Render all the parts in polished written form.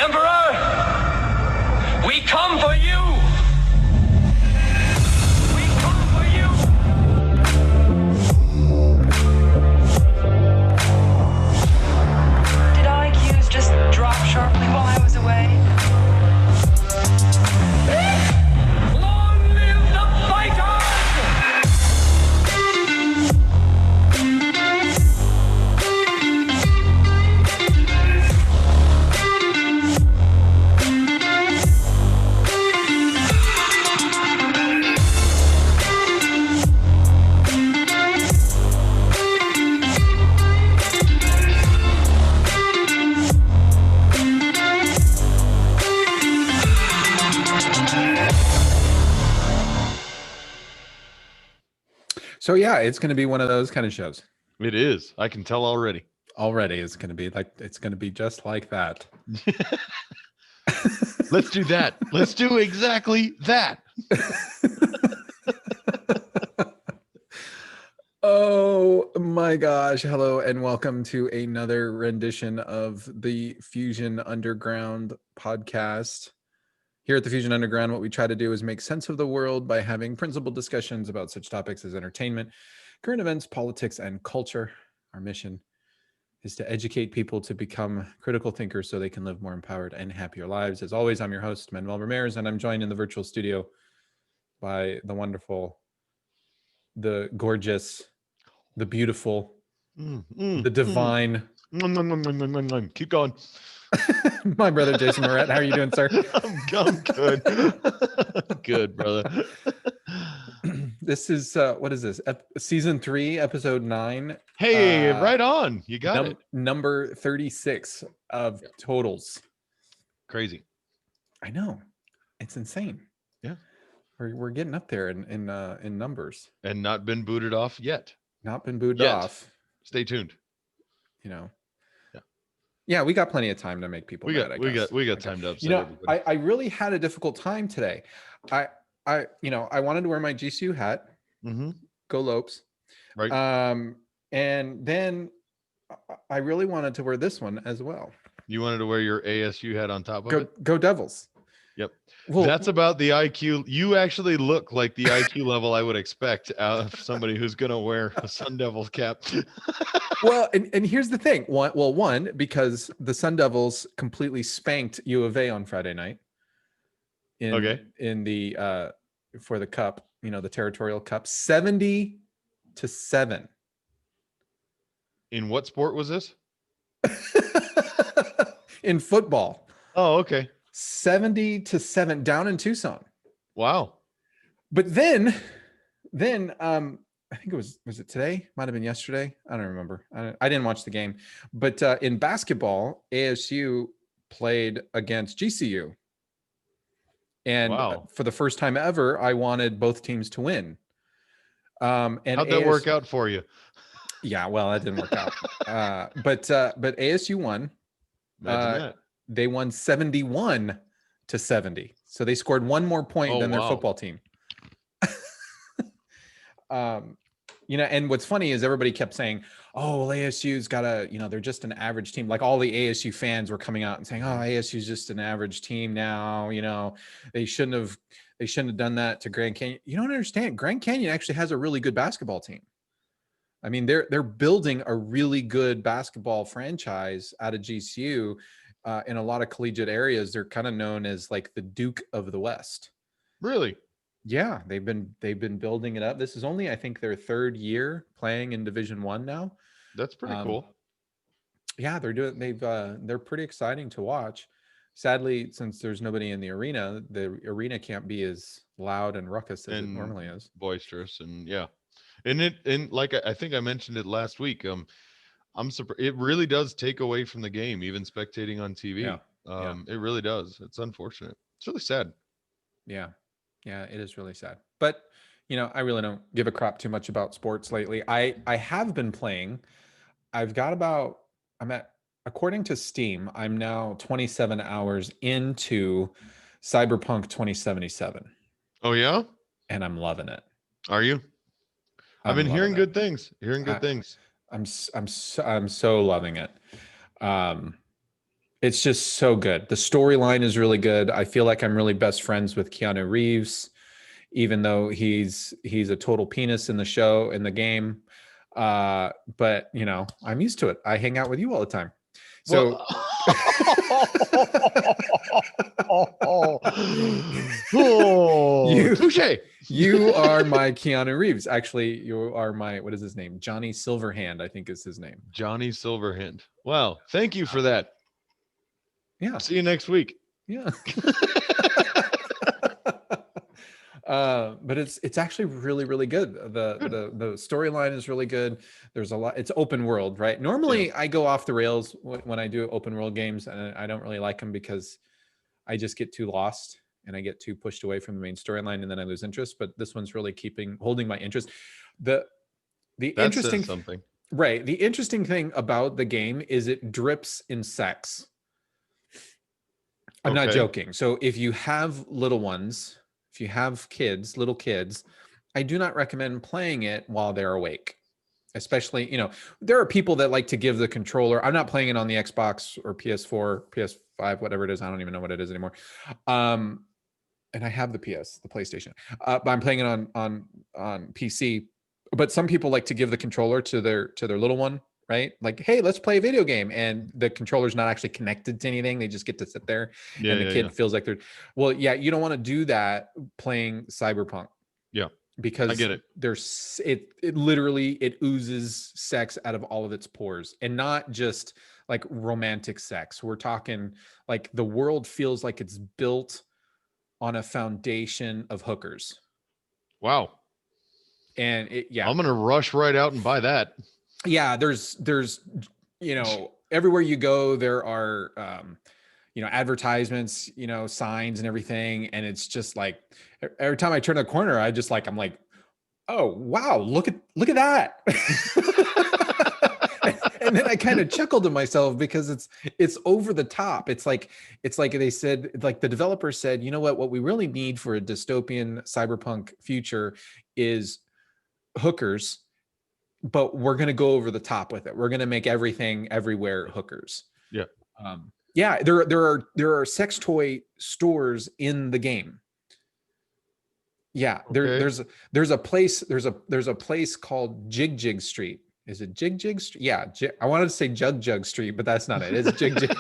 Emperor, we come for you. We come for you. Did IQs just drop sharply while I was away? Long live the fighters! So yeah, it's going to be one of those kind of shows. It is. I can tell already. Already, it's going to be just like that. Let's do that. Let's do exactly that. Oh my gosh. Hello and welcome to another rendition of the Fusion Underground podcast. Here at the Fusion Underground, what we try to do is make sense of the world by having principled discussions about such topics as entertainment, current events, politics, and culture. Our mission is to educate people to become critical thinkers so they can live more empowered and happier lives. As always, I'm your host, Manuel Ramirez, and I'm joined in the virtual studio by the wonderful, the gorgeous, the beautiful, the divine. Keep going. My brother, Jason Moret. How are you doing, sir? I'm good. Good, brother. This is, what is this? Season 3, episode 9. Hey, right on. You got it. Number 36 of totals. Crazy. I know. It's insane. Yeah. We're getting up there in numbers. And not been booted off yet. Not been booted Yet. off. Stay tuned. You know. Yeah. Yeah, we got plenty of time to make people mad, I guess. We got time to upset everybody. I really had a difficult time today. I wanted to wear my GCU hat. Mm-hmm. Go Lopes. Right. And then I really wanted to wear this one as well. You wanted to wear your ASU hat on top of it? Go Devils. Yep. Well, that's about the IQ. You actually look like the IQ level I would expect out of somebody who's going to wear a Sun Devils cap. Well, and here's the thing. One, because the Sun Devils completely spanked U of A on Friday night. In the for the cup, the territorial cup, 70-7. In what sport was this? In football. Oh, okay. 70-7 down in Tucson. Wow. But then I think was it today? Might have been yesterday. I don't remember. I didn't watch the game. But in basketball, ASU played against GCU. And for the first time ever, I wanted both teams to win. And how'd that work out for you? Yeah, well, that didn't work out. But ASU won. Imagine that. They won 71-70. So they scored one more point than their football team. And what's funny is everybody kept saying, oh, well, ASU's got they're just an average team. Like all the ASU fans were coming out and saying, oh, ASU's just an average team now. They shouldn't have done that to Grand Canyon. You don't understand. Grand Canyon actually has a really good basketball team. I mean, they're building a really good basketball franchise out of GCU. In a lot of collegiate areas, they're kind of known as like the Duke of the West. Really? Yeah, they've been building it up. This is only, I think, their third year playing in Division I now. That's pretty cool. Yeah, they're pretty exciting to watch. Sadly, since there's nobody in the arena can't be as loud and ruckus as it normally is. Boisterous and yeah. And like I think I mentioned it last week. I'm surprised. It really does take away from the game, even spectating on TV. Yeah. It really does. It's unfortunate. It's really sad. Yeah, it is really sad. But I really don't give a crap too much about sports lately. I have been playing. According to Steam, I'm now 27 hours into Cyberpunk 2077. Oh yeah? And I'm loving it. Are you? I've been hearing good things. I'm I'm so loving it. It's just so good. The storyline is really good. I feel like I'm really best friends with Keanu Reeves, even though he's a total penis in the show, in the game. But you know, I'm used to it. I hang out with you all the time. So Well, oh, you touche. you are my Keanu Reeves. Actually, you are my, what is his name? Johnny Silverhand, I think is his name. Johnny Silverhand. Wow. Thank you for that. Yeah. See you next week. Yeah. But it's actually really, really good. The storyline is really good. There's a lot. It's open world, right? Normally I go off the rails when I do open world games, and I don't really like them because I just get too lost and I get too pushed away from the main storyline, and then I lose interest. But this one's really holding my interest. The That interesting says something. right. The interesting thing about the game is it drips in sex. I'm not Okay. joking. So if you have little ones, if you have kids, little kids, I do not recommend playing it while they're awake. Especially, you know, there are people that like to give the controller. I'm not playing it on the Xbox or PS4, PS5, whatever it is. I don't even know what it is anymore. And I have the PlayStation, but I'm playing it on PC. But some people like to give the controller to their little one, right? Like, hey, let's play a video game, and the controller's not actually connected to anything. They just get to sit there, and the kid feels like they're. Well, yeah, you don't want to do that playing Cyberpunk. Yeah, because I get it. There's it literally it oozes sex out of all of its pores, and not just like romantic sex. We're talking like the world feels like it's built on a foundation of hookers. Wow. And I'm gonna rush right out and buy that. Yeah, there's you know, everywhere you go there are you know, advertisements, you know, signs and everything, and it's just like every time I turn a corner I'm like, oh wow, look at that. And then I kind of chuckled to myself because it's over the top. It's like they said, like the developer said, you know what we really need for a dystopian cyberpunk future is hookers, but we're going to go over the top with it. We're going to make everything everywhere hookers. Yeah. Yeah, there are sex toy stores in the game. Yeah, Okay. there's a place called Jig Street. Is it Jig Street? Yeah, I wanted to say Jug Street, but that's not it. It's Jig.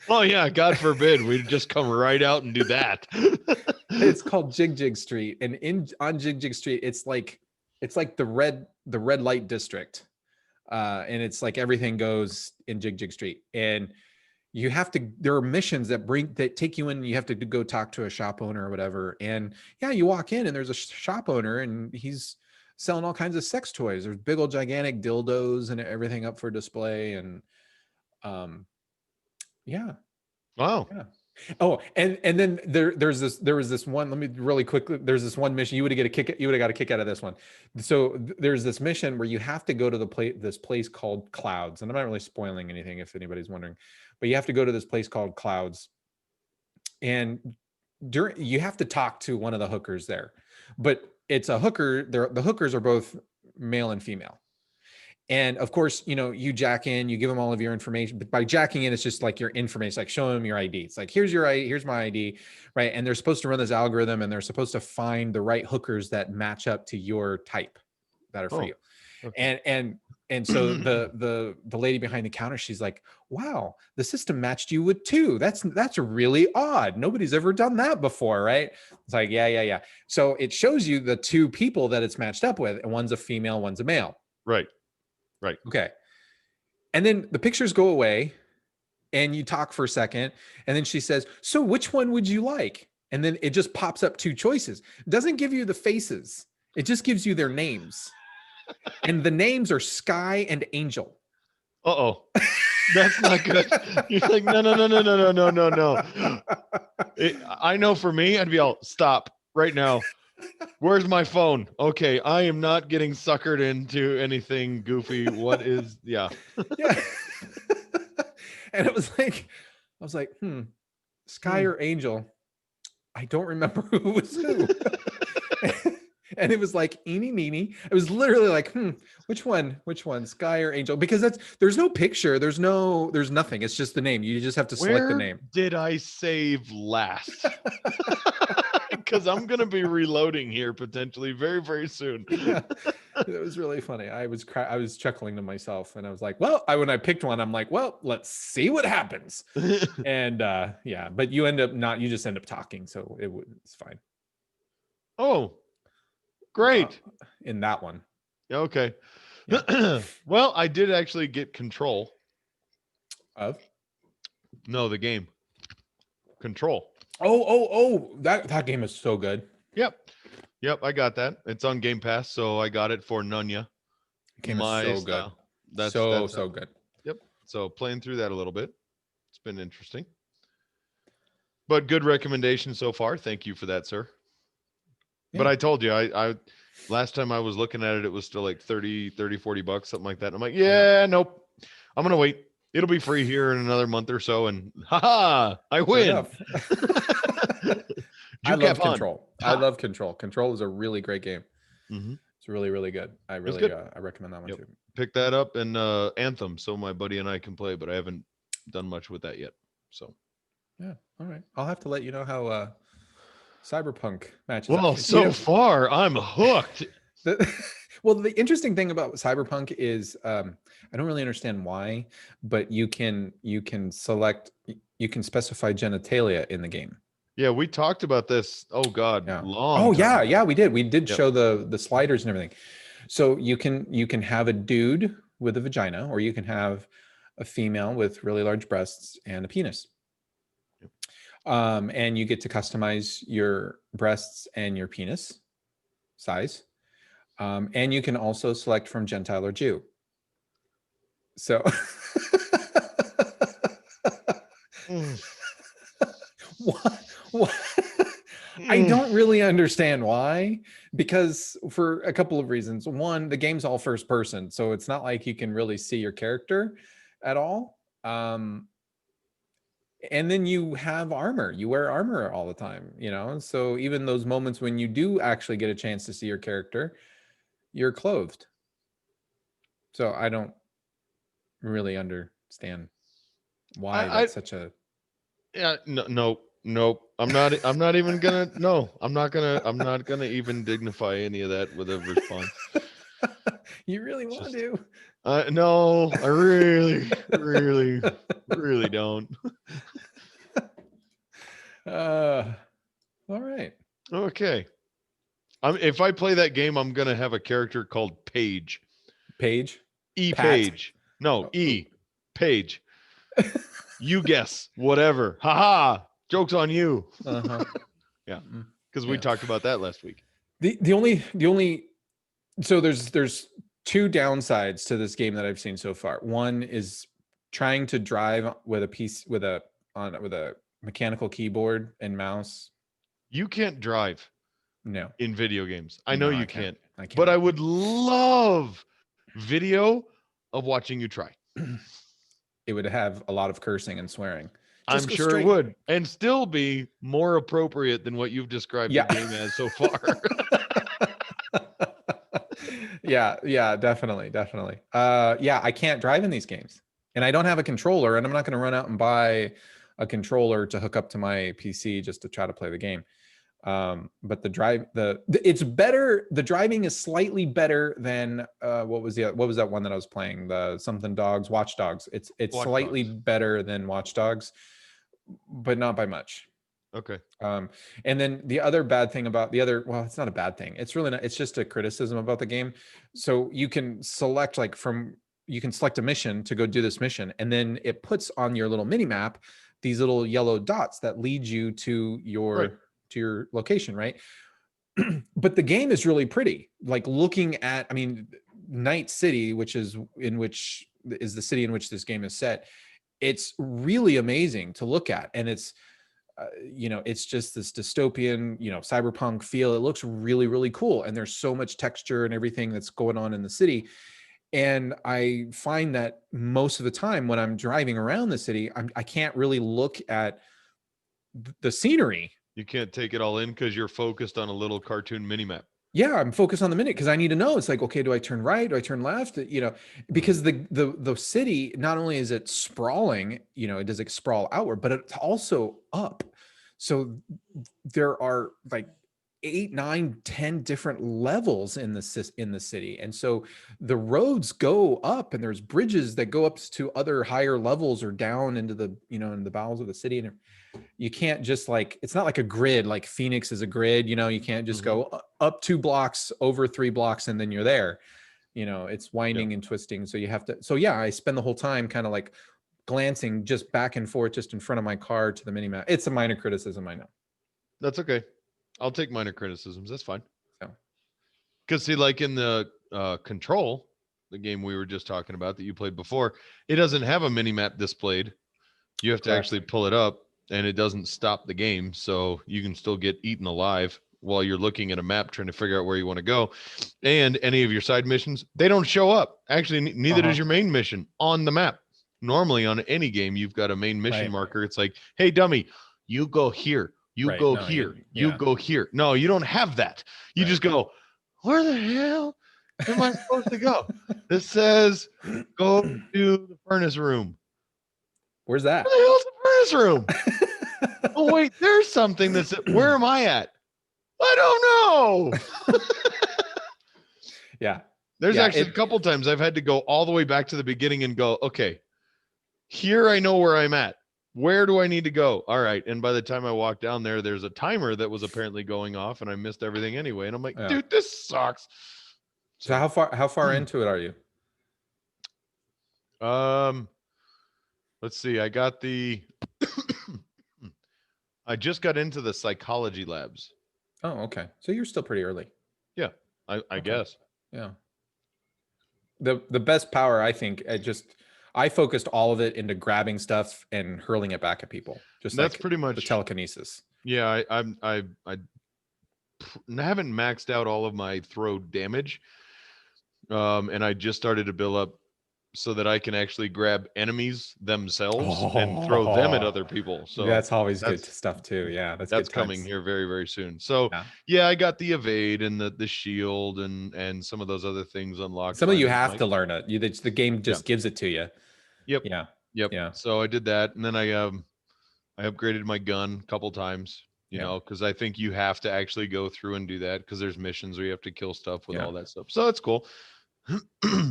Oh yeah, God forbid we'd just come right out and do that. It's called Jig Street, and on Jig Street, it's like the red light district, and it's like everything goes in Jig Street, and you have to, there are missions that take you in. You have to go talk to a shop owner or whatever. And yeah, you walk in and there's a shop owner and he's selling all kinds of sex toys. There's big old gigantic dildos and everything up for display. And yeah. Wow. Yeah. Oh, and then there was this one, let me really quickly, there's this one mission you would have got a kick out of this one. So there's this mission where you have to go to this place called Clouds, and I'm not really spoiling anything if anybody's wondering, but you have to go to this place called Clouds, and you have to talk to one of the hookers there, but it's a hooker. The hookers are both male and female. And of course, you know, you jack in, you give them all of your information, but by jacking in, it's just like your information, like show them your ID. It's like, here's your ID, here's my ID, right? And they're supposed to run this algorithm, and they're supposed to find the right hookers that match up to your type that are for you. Okay. And so the lady behind the counter, she's like, wow, the system matched you with two. That's really odd. Nobody's ever done that before, right? It's like, yeah. So it shows you the two people that it's matched up with, and one's a female, one's a male. Right. Okay. And then the pictures go away and you talk for a second. And then she says, so which one would you like? And then it just pops up two choices. It doesn't give you the faces. It just gives you their names. And the names are Sky and Angel. Uh-oh. That's not good. You're like, no. I know for me, I'd be all, stop right now. Where's my phone? Okay, I am not getting suckered into anything goofy. What is, yeah. Yeah. And I was like, Sky or Angel? I don't remember who was who. And it was like eeny meeny. It was literally like, which one, Sky or Angel? Because there's no picture, there's nothing. It's just the name. You just have to select the name. Did I save last? Because I'm gonna be reloading here potentially very, very soon. Yeah, it was really funny. I was chuckling to myself, and I was like, well, when I picked one, I'm like, well, let's see what happens. And yeah, but you just end up talking, so it's fine. Oh, great. In that one. Okay. Yeah. Well, I did actually get control Of? No, the game. Control. Oh, that game is so good. Yep, I got that. It's on Game Pass, so I got it for Nunya. Game is so good. That's so good. Yep. So playing through that a little bit. It's been interesting. But good recommendation so far. Thank you for that, sir. Yeah. But I told you, I last time I was looking at it, it was still like 30, $40, something like that. And I'm like, nope. I'm going to wait. It'll be free here in another month or so. And I win. I love Control. I love Control. Control is a really great game. Mm-hmm. It's really, really good. I recommend that one too. Pick that up and Anthem, so my buddy and I can play, but I haven't done much with that yet. So yeah, all right. I'll have to let you know how Cyberpunk matches. Well, so far I'm hooked. Well, the interesting thing about Cyberpunk is I don't really understand why, but you can specify genitalia in the game. Yeah, we talked about this. Oh God, long. Oh yeah, we did. We did show the sliders and everything. So you can have a dude with a vagina, or you can have a female with really large breasts and a penis. And you get to customize your breasts and your penis size. And you can also select from Gentile or Jew. So what? I don't really understand why, because for a couple of reasons. One, the game's all first person, so it's not like you can really see your character at all. And then you have armor. You wear armor all the time, so even those moments when you do actually get a chance to see your character, you're clothed. So I don't really understand why that's such a Nope. I'm not even gonna I'm not gonna even dignify any of that with a response. You really want to? No, I really don't. All right. Okay. If I play that game, I'm gonna have a character called Paige. Page? Page. No, Page. You guess. Whatever. Haha. Joke's on you. Yeah. Because we talked about that last week. The only so there's two downsides to this game that I've seen so far. One is trying to drive with a mechanical keyboard and mouse. You can't drive. No. In video games. I know you can't. I can't. But I would love video of watching you try. It would have a lot of cursing and swearing. I'm sure it would, and still be more appropriate than what you've described the game as so far. Yeah, definitely. I can't drive in these games, and I don't have a controller, and I'm not going to run out and buy a controller to hook up to my PC just to try to play the game. But it's better. The driving is slightly better than what was that one that I was playing? The something dogs, Watch Dogs. It's slightly better than Watch Dogs, but not by much. Okay. And then the other bad thing about well, it's not a bad thing. It's really not. It's just a criticism about the game. So you can select select a mission to go do this mission, and then it puts on your little mini map these little yellow dots that lead you to your location, right? But the game is really pretty. Like looking at, Night City, which is the city in which this game is set. It's really amazing to look at, and it's it's just this dystopian, cyberpunk feel. It looks really, really cool, and there's so much texture and everything that's going on in the city. And I find that most of the time when I'm driving around the city, I can't really look at the scenery. You can't take it all in because you're focused on a little cartoon mini map. Yeah, I'm focused on the minute because I need to know. It's like, okay, do I turn right? Do I turn left? Because the city, not only is it sprawling, it does like sprawl outward, but it's also up. So there are like 8, 9, 10 different levels in the city. And so the roads go up and there's bridges that go up to other higher levels or down into the, in the bowels of the city. And you can't just like, it's not like a grid, like Phoenix is a grid, you can't just go up 2 blocks, over 3 blocks, and then you're there. It's winding and twisting. So you have to, yeah, I spend the whole time kind of like glancing just back and forth, just in front of my car to the mini map. It's a minor criticism, I know. That's okay. I'll take minor criticisms. That's fine. So. Because see, like in the Control, the game we were just talking about that you played before, it doesn't have a mini map displayed. You have to actually pull it up, and it doesn't stop the game, so you can still get eaten alive while you're looking at a map trying to figure out where you want to go. And any of your side missions, they don't show up. Actually, neither does your main mission on the map. Normally on any game, you've got a main mission marker. It's like, hey, dummy, you go here. You go here. You go here. No, you don't have that. You just go, where the hell am I supposed to go? This says go to the furnace room. Where's that? Where the hell's the furnace room? Oh, wait, there's something that's, where am I at? I don't know. Yeah. There's actually a couple times I've had to go all the way back to the beginning and go, okay, here I know where I'm at. Where do I need to go? All right. And by the time I walked down there, there's a timer that was apparently going off and I missed everything anyway. And I'm like, dude, this sucks. So how far into it are you? Let's see. I got I just got into the psychology labs. Oh, okay. So you're still pretty early. Yeah, I guess. Yeah. The best power, I think, I focused all of it into grabbing stuff and hurling it back at people. Just that's like pretty much the telekinesis. Yeah, I haven't maxed out all of my throw damage. And I just started to build up so that I can actually grab enemies themselves and throw them at other people. So that's always good stuff too. Yeah, that's coming here very, very soon. So yeah, I got the evade and the shield and some of those other things unlocked. Some of you have to learn it. The game just gives it to you. Yep. Yeah. Yep. Yeah. So I did that, and then I upgraded my gun a couple times. You know, because I think you have to actually go through and do that because there's missions where you have to kill stuff with all that stuff. So that's cool.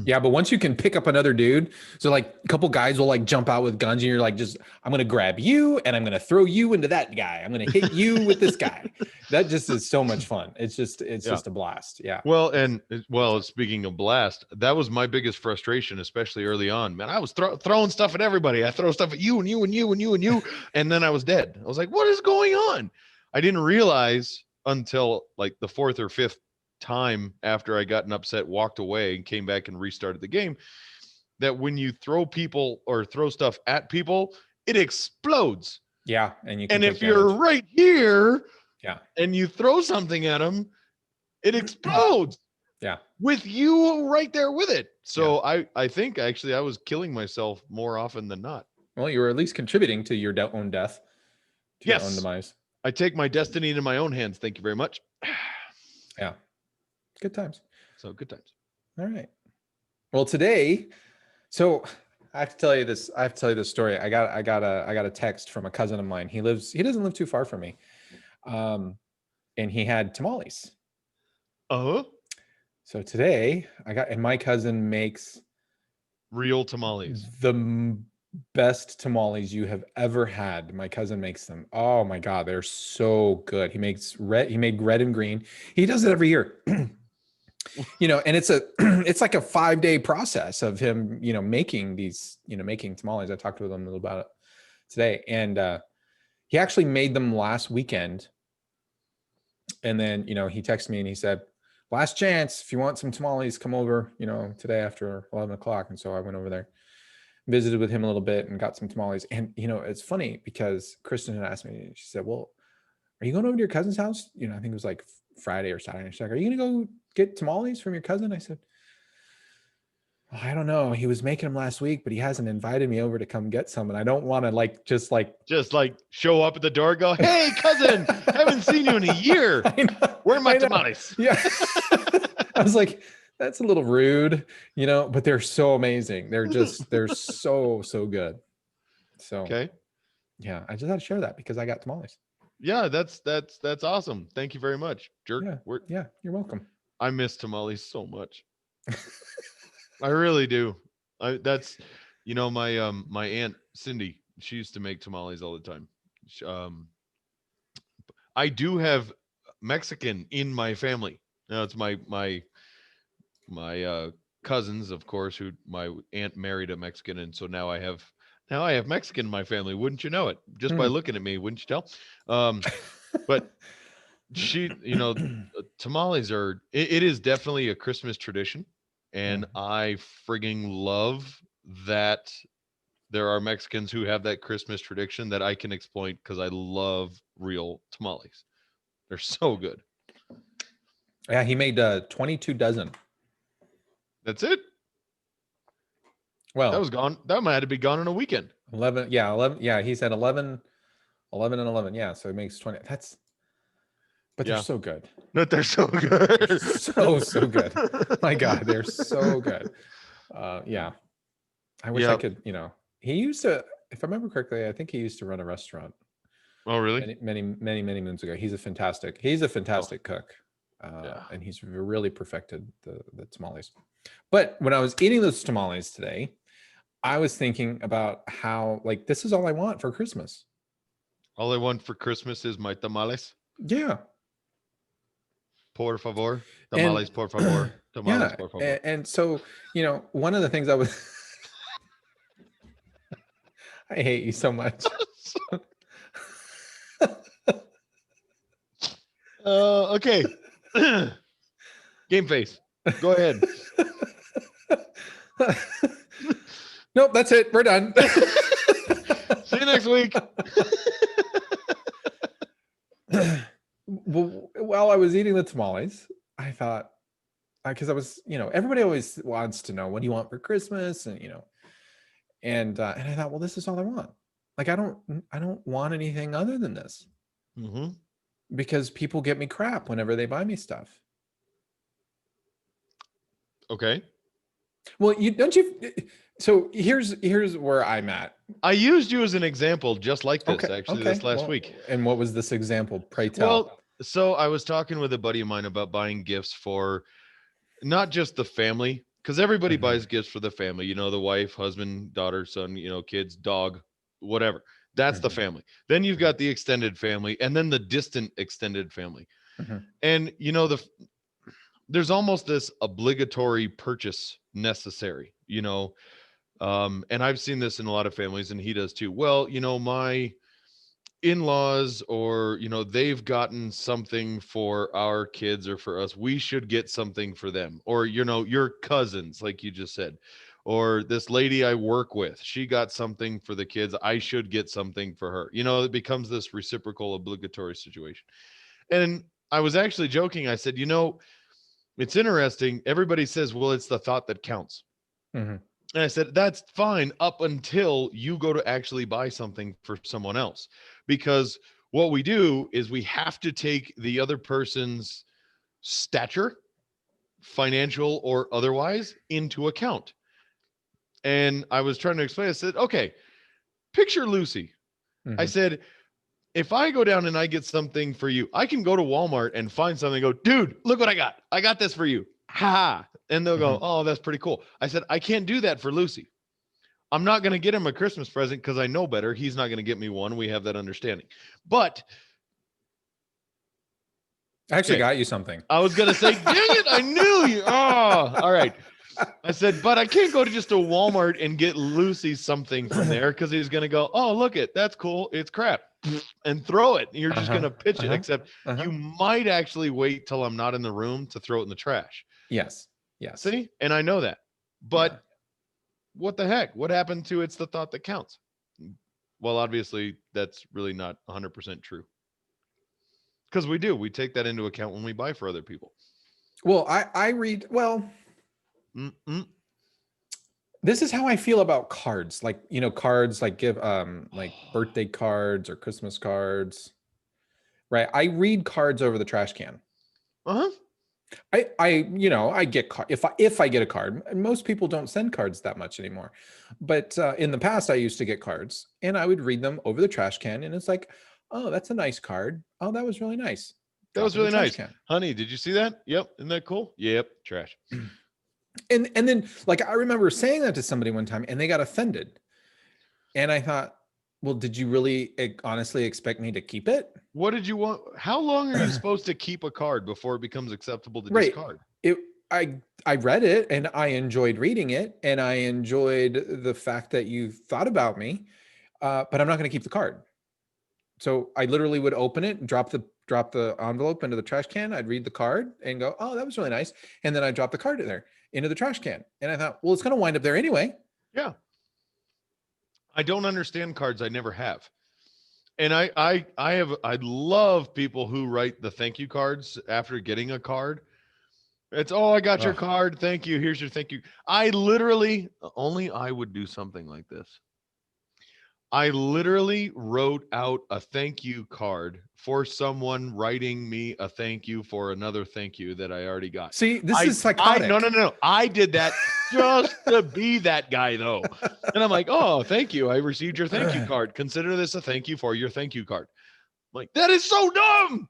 Yeah, but once you can pick up another dude, so like a couple guys will like jump out with guns and you're like, I'm gonna grab you and I'm gonna throw you into that guy. I'm gonna hit you with this guy. That just is so much fun. It's just a blast. Yeah. Well, speaking of blast, that was my biggest frustration, especially early on. Man, I was throwing stuff at everybody. I throw stuff at you and you and you and you and you, and then I was dead. I was like, what is going on? I didn't realize until like the 4th or 5th time after I gotten upset, walked away and came back and restarted the game, that when you throw people or throw stuff at people, it explodes. Yeah. And if you're right here and you throw something at them, it explodes. Yeah. With you right there with it. So I think actually I was killing myself more often than not. Well, you were at least contributing to your own death. To your own demise. I take my destiny into my own hands. Thank you very much. Yeah. Good times. So good times. All right. Well, today, so I have to tell you this. I have to tell you this story. I got a text from a cousin of mine. He doesn't live too far from me. And he had tamales. Oh. So today and my cousin makes real tamales. The best tamales you have ever had. My cousin makes them. Oh my God. They're so good. He made red and green. He does it every year. And it's like a 5-day process of him, making these, making tamales. I talked with him a little about it today. And he actually made them last weekend. And then, he texted me and he said, last chance, if you want some tamales, come over, today after 11 o'clock. And so I went over there, visited with him a little bit and got some tamales. And, it's funny because Kristen had asked me, she said, well, are you going over to your cousin's house? I think it was like Friday or Saturday. She's like, are you going to go get tamales from your cousin? I said, I don't know. He was making them last week, but he hasn't invited me over to come get some. And I don't want to just show up at the door, go, hey, cousin, haven't seen you in a year. Where are my tamales? Yeah. I was like, that's a little rude, but they're so amazing. They're so good. So, okay. Yeah, I just had to share that because I got tamales. Yeah, that's awesome. Thank you very much, jerk. Yeah, you're welcome. I miss tamales so much. I really do. My aunt Cindy, she used to make tamales all the time. I do have Mexican in my family. Now it's my cousins, of course, who my aunt married a Mexican, and so now I have Mexican in my family. Wouldn't you know it? Just by looking at me, wouldn't you tell? But she, tamales are. It is definitely a Christmas tradition, and I frigging love that there are Mexicans who have that Christmas tradition that I can exploit because I love real tamales. They're so good. Yeah, he made 22 dozen. That's it. Well, that was gone. That might have to be gone in a weekend. 11. Yeah, 11. Yeah, he said 11 and 11. Yeah, so he makes 20. They're so good. But they're so good. so good. My God, they're so good. Yeah. I wish I could, he used to, if I remember correctly, I think he used to run a restaurant. Oh, really? Many moons ago. He's a fantastic cook. And he's really perfected the tamales. But when I was eating those tamales today, I was thinking about how this is all I want for Christmas. All I want for Christmas is my tamales. Yeah. Por favor. Tamales, por favor. Tamales, por favor. And so, one of the things I was I hate you so much. Okay. Game face. Go ahead. Nope, that's it. We're done. See you next week. While I was eating the tamales, I thought, because I was, everybody always wants to know, what do you want for Christmas? And, and I thought, well, this is all I want. I don't want anything other than this. Mm-hmm. Because people get me crap whenever they buy me stuff. Okay. Well, so here's where I'm at. I used you as an example just like this, this last week. And what was this example? Pray tell. Well, so I was talking with a buddy of mine about buying gifts for not just the family, because everybody buys gifts for the family, the wife, husband, daughter, son, kids, dog, whatever. That's the family. Then you've got the extended family, and then the distant extended family. And there's almost this obligatory purchase necessary, and I've seen this in a lot of families, and he does too. Well, my in-laws, or they've gotten something for our kids or for us, we should get something for them. Or your cousins, like you just said, or this lady I work with, she got something for the kids, I should get something for her. It becomes this reciprocal obligatory situation. And I was actually joking. I said, it's interesting. Everybody says, well, it's the thought that counts. And I said, that's fine up until you go to actually buy something for someone else. Because what we do is we have to take the other person's stature, financial or otherwise, into account. And I was trying to explain, I said, okay, picture Lucy. I said, if I go down and I get something for you, I can go to Walmart and find something and go, dude, look what I got. I got this for you. Ha. And they'll go, oh, that's pretty cool. I said, I can't do that for Lucy. I'm not going to get him a Christmas present because I know better. He's not going to get me one. We have that understanding. But I actually got you something. I was going to say, dang it, I knew you. Oh, all right. I said, but I can't go to just a Walmart and get Lucy something from there because he's going to go, oh, look it. That's cool. It's crap. And throw it. You're just going to pitch it, except you might actually wait till I'm not in the room to throw it in the trash. Yes. See? And I know that. But what the heck? What happened to it's the thought that counts? Well, obviously, that's really not 100% true. Because we take that into account when we buy for other people. Well, I read, this is how I feel about cards. Like, cards like give like birthday cards or Christmas cards. Right. I read cards over the trash can. Uh-huh. I get if I get a card. Most people don't send cards that much anymore, but in the past I used to get cards and I would read them over the trash can, and it's like, oh, that's a nice card. Oh, that was really nice. That Drop was in the really trash nice. can. Honey, did you see that? Yep. Isn't that cool? Yep. Trash. And then like I remember saying that to somebody one time and they got offended. And I thought, well, did you really honestly expect me to keep it? What did you want? How long are you supposed to keep a card before it becomes acceptable to Right. discard? I read it and I enjoyed reading it and I enjoyed the fact that you thought about me, but I'm not going to keep the card. So I literally would open it and drop the envelope into the trash can. I'd read the card and go, oh, that was really nice, and then I'd drop the card in there into the trash can. And I thought, well, it's going to wind up there anyway. Yeah. I don't understand cards. I never have. And I love people who write the thank you cards after getting a card. It's, oh, I got your card. Thank you. Here's your thank you. I literally, only I would do something like this. I literally wrote out a thank you card for someone writing me a thank you for another thank you that I already got. See, this is psychotic. No. I did that just to be that guy, though. And I'm like, oh, thank you. I received your thank you card. Consider this a thank you for your thank you card. I'm like, that is so dumb.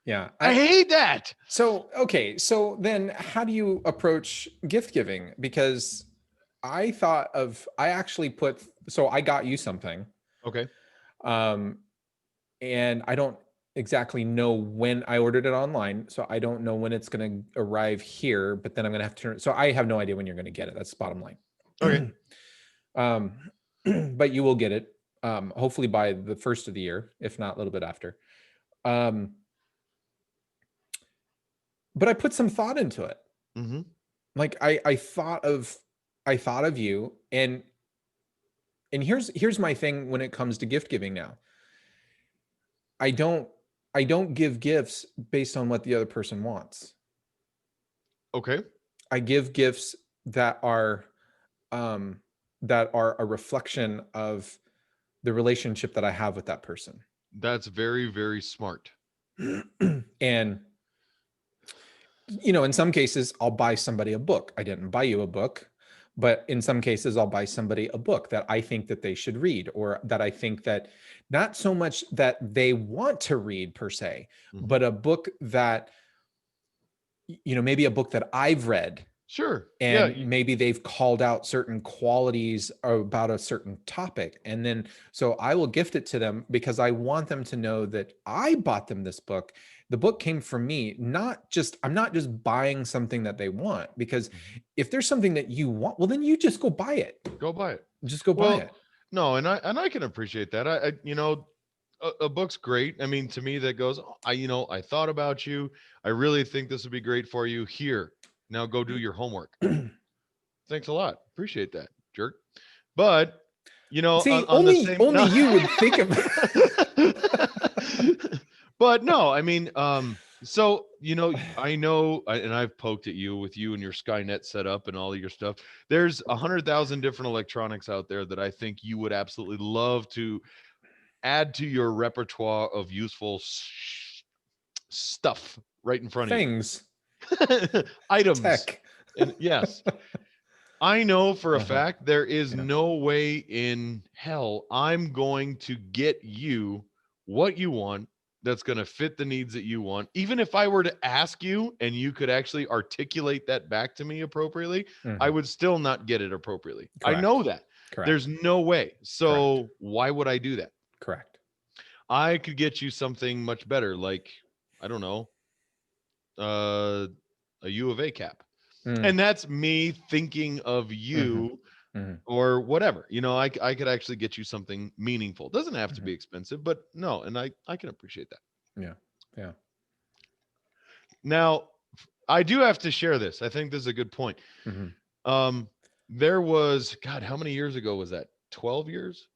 Yeah. I hate that. So, okay. So then how do you approach gift giving? Because I actually I got you something. Okay. And I don't exactly know when I ordered it online. So I don't know when it's going to arrive here, but then I'm going to have to so I have no idea when you're going to get it. That's the bottom line. Okay. But you will get it, hopefully by the first of the year, if not a little bit after. But I put some thought into it. Mm-hmm. Like I thought of you, and here's my thing when it comes to gift giving now. I don't give gifts based on what the other person wants. Okay. I give gifts that are a reflection of the relationship that I have with that person. That's very, very smart. And in some cases I'll buy somebody a book. I didn't buy you a book, but in some cases I'll buy somebody a book that I think that they should read, or that I think that not so much that they want to read per se, but a book that, maybe a book that I've read. Sure. And maybe they've called out certain qualities about a certain topic. And then, so I will gift it to them because I want them to know that I bought them this book. The book came from me, I'm not just buying something that they want, because if there's something that you want, well, then you just go buy it. Go buy it. Just go buy it. No. And I can appreciate that. A book's great. I mean, to me that goes, I thought about you. I really think this would be great for you. Here. Now go do your homework. Thanks a lot. Appreciate that, jerk. But see, only you would think of. But no, I mean, so I know, and I've poked at you with you and your Skynet setup and all of your stuff. There's 100,000 different electronics out there that I think you would absolutely love to add to your repertoire of useful stuff right in front of you. Items. Tech. And yes. I know for a fact there is no way in hell I'm going to get you what you want that's going to fit the needs that you want. Even if I were to ask you and you could actually articulate that back to me appropriately, I would still not get it appropriately. Correct. I know that. Correct. There's no way. So why would I do that? Correct. I could get you something much better, like, I don't know, a U of A cap. And that's me thinking of you or whatever. I could actually get you something meaningful. It doesn't have to be expensive, but no, and I can appreciate that. Yeah. Now, I do have to share this. I think this is a good point. There was, God, how many years ago was that? 12 years?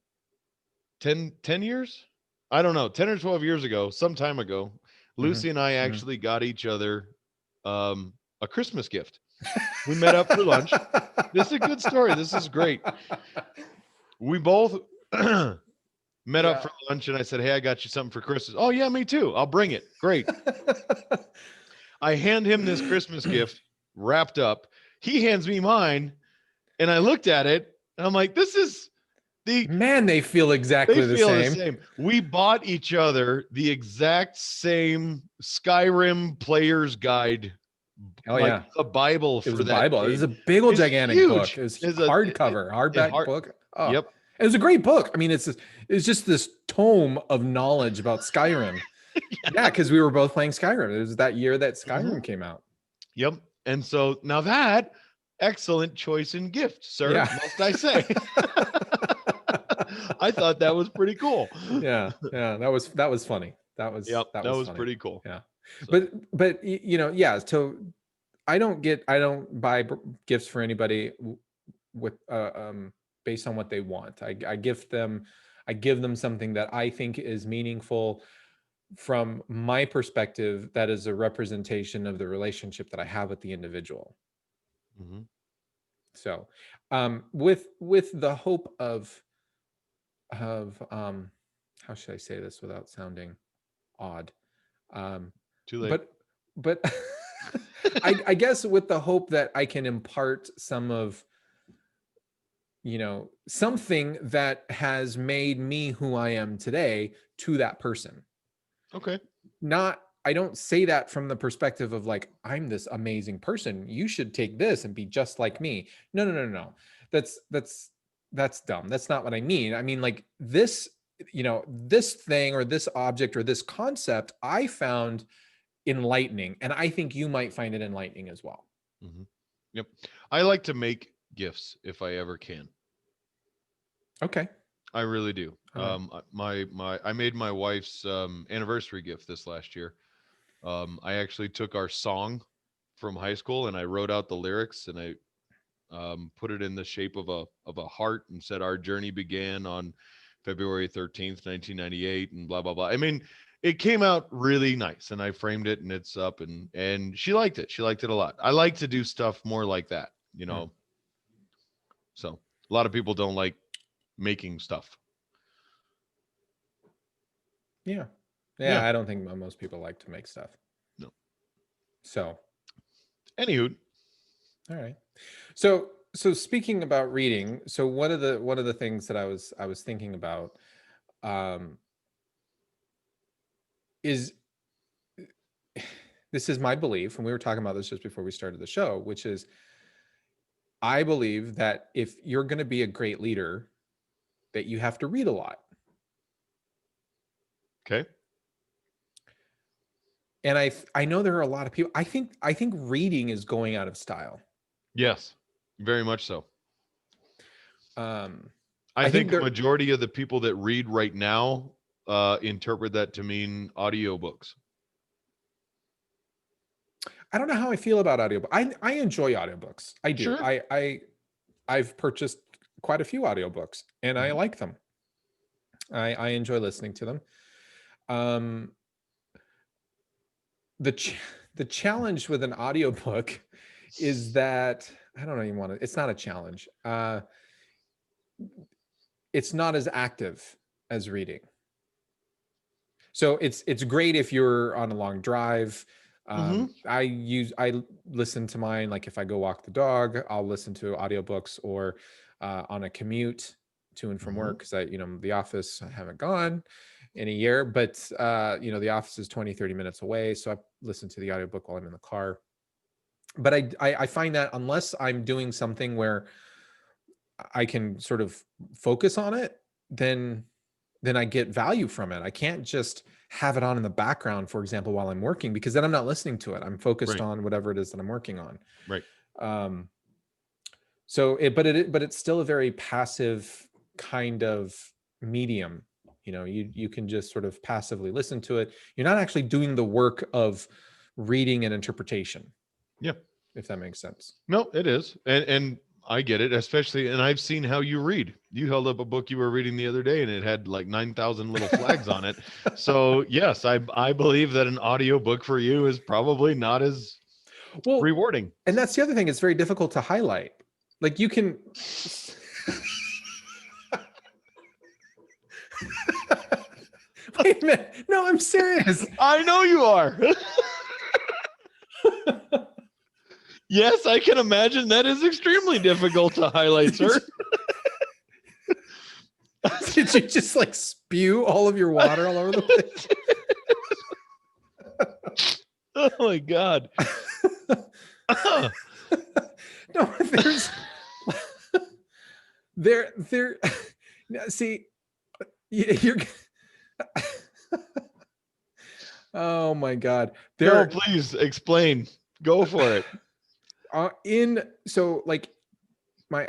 10 years? I don't know. 10 or 12 years ago, some time ago, Lucy and I actually got each other a Christmas gift. We met up for lunch. This is a good story. This is great. We both met up for lunch, and I said, "Hey, I got you something for Christmas." "Oh yeah, me too. I'll bring it." Great. I hand him this Christmas gift wrapped up. He hands me mine, and I looked at it, and I'm like, "This is the Man, they feel exactly the same. We bought each other the exact same Skyrim player's guide. Oh yeah, a Bible for it was a that Bible. game. It was a big old gigantic huge. book. It was hardcover, hardback book. Oh. Yep. It was a great book. I mean, it's just this tome of knowledge about Skyrim. Yeah, because we were both playing Skyrim. It was that year that Skyrim came out. Yep. And so now that excellent choice in gift, sir, must I say. I thought that was pretty cool. Yeah. That was funny. That was funny. Pretty cool. Yeah. So. But you know, yeah. So I don't buy gifts for anybody with based on what they want. I give them something that I think is meaningful from my perspective, that is a representation of the relationship that I have with the individual. Mm-hmm. So with the hope of how should I say this without sounding odd? Too late. But I guess with the hope that I can impart some of, you know, something that has made me who I am today to that person. Okay. I don't say that from the perspective of like, I'm this amazing person, you should take this and be just like me. No. That's dumb. That's not what I mean. I mean, like this, you know, this thing or this object or this concept I found enlightening, and I think you might find it enlightening as well. Mm-hmm. Yep. I like to make gifts if I ever can. Okay. I really do. I made my wife's anniversary gift this last year. I actually took our song from high school and I wrote out the lyrics and I put it in the shape of a heart and said our journey began on February 13th, 1998 and blah blah blah. I mean, it came out really nice and I framed it and it's up and she liked it. She liked it a lot. I like to do stuff more like that, you know. So a lot of people don't like making stuff. Yeah. I don't think most people like to make stuff. No. So anywho. All right. So speaking about reading, so one of the things that I was thinking about is, this is my belief, and we were talking about this just before we started the show, which is I believe that if you're going to be a great leader, that you have to read a lot. Okay. And I know there are a lot of people. I think reading is going out of style. Yes, very much so. I think the majority of the people that read right now interpret that to mean audiobooks. I don't know how I feel about audiobooks. I enjoy audiobooks. I do. Sure. I've purchased quite a few audiobooks and I like them. I enjoy listening to them. The challenge with an audiobook is that I don't even want to, it's not a challenge. It's not as active as reading. So it's great if you're on a long drive. I listen to mine, like if I go walk the dog, I'll listen to audiobooks, or on a commute to and from work, because the office, I haven't gone in a year, but the office is 20-30 minutes away, so I listen to the audiobook while I'm in the car. But I find that unless I'm doing something where I can sort of focus on it, then I get value from it. I can't just have it on in the background, for example, while I'm working, because then I'm not listening to it. I'm focused on whatever it is that I'm working on. Right. But it's still a very passive kind of medium. You can just sort of passively listen to it. You're not actually doing the work of reading and interpretation. Yeah. If that makes sense. No, it is. And I get it, especially, and I've seen how you read. You held up a book you were reading the other day and it had like 9,000 little flags on it. So yes, I believe that an audiobook for you is probably not as Well, rewarding. and that's the other thing. It's very difficult to highlight. Like you can. Wait a minute. No, I'm serious. I know you are. Yes, I can imagine that is extremely difficult to highlight, sir. Did you just like spew all of your water all over the place? Oh my God. No, there. See, you're. Oh my God. Carol, please explain. Go for it. I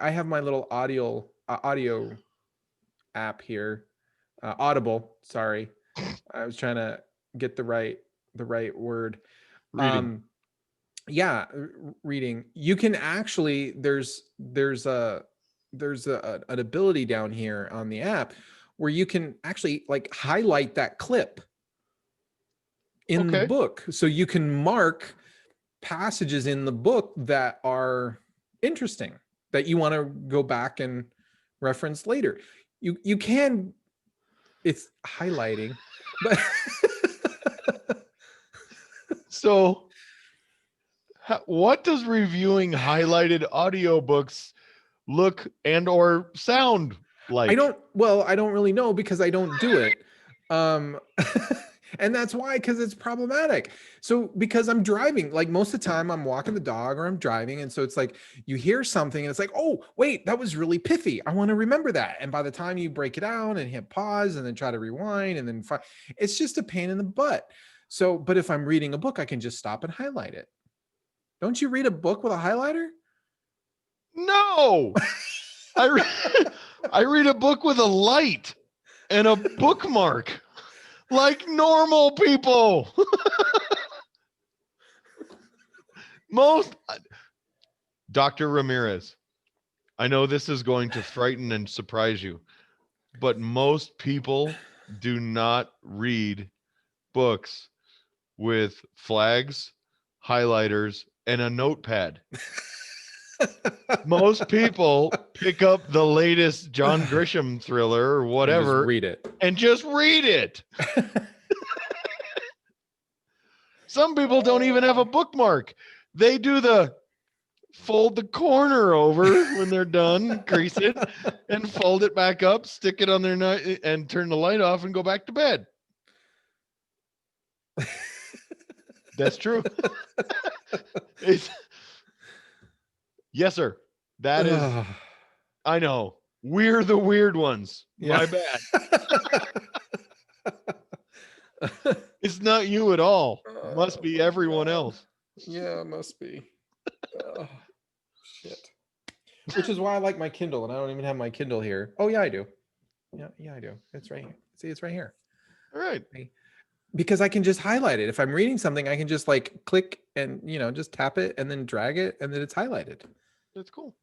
have my little audio app here, Audible. Sorry, I was trying to get the right word. Reading. Reading. You can actually there's an ability down here on the app where you can actually like highlight that clip in the book, so you can mark passages in the book that are interesting that you want to go back and reference later. You can, it's highlighting, but so what does reviewing highlighted audiobooks look and or sound like? I don't really know because I don't do it. And that's why, because it's problematic. So because I'm driving, like most of the time I'm walking the dog or I'm driving. And so it's like, you hear something and it's like, oh, wait, that was really pithy. I want to remember that. And by the time you break it down and hit pause and then try to rewind and then it's just a pain in the butt. So, but if I'm reading a book, I can just stop and highlight it. Don't you read a book with a highlighter? No, I read a book with a light and a bookmark. Like normal people. Dr. Ramirez, I know this is going to frighten and surprise you, but most people do not read books with flags, highlighters, and a notepad. Most people pick up the latest John Grisham thriller or whatever and just read it. Some people don't even have a bookmark. They do the fold the corner over when they're done, crease it, and fold it back up, stick it on their night, and turn the light off and go back to bed. That's true. Yes, sir. That is, I know. We're the weird ones. Yeah. My bad. It's not you at all. It must be everyone else. Yeah, it must be. Shit. Which is why I like my Kindle, and I don't even have my Kindle here. Oh yeah, I do. Yeah, I do. It's right here. See, it's right here. All right. Because I can just highlight it. If I'm reading something, I can just like click and just tap it and then drag it, and then it's highlighted. That's cool.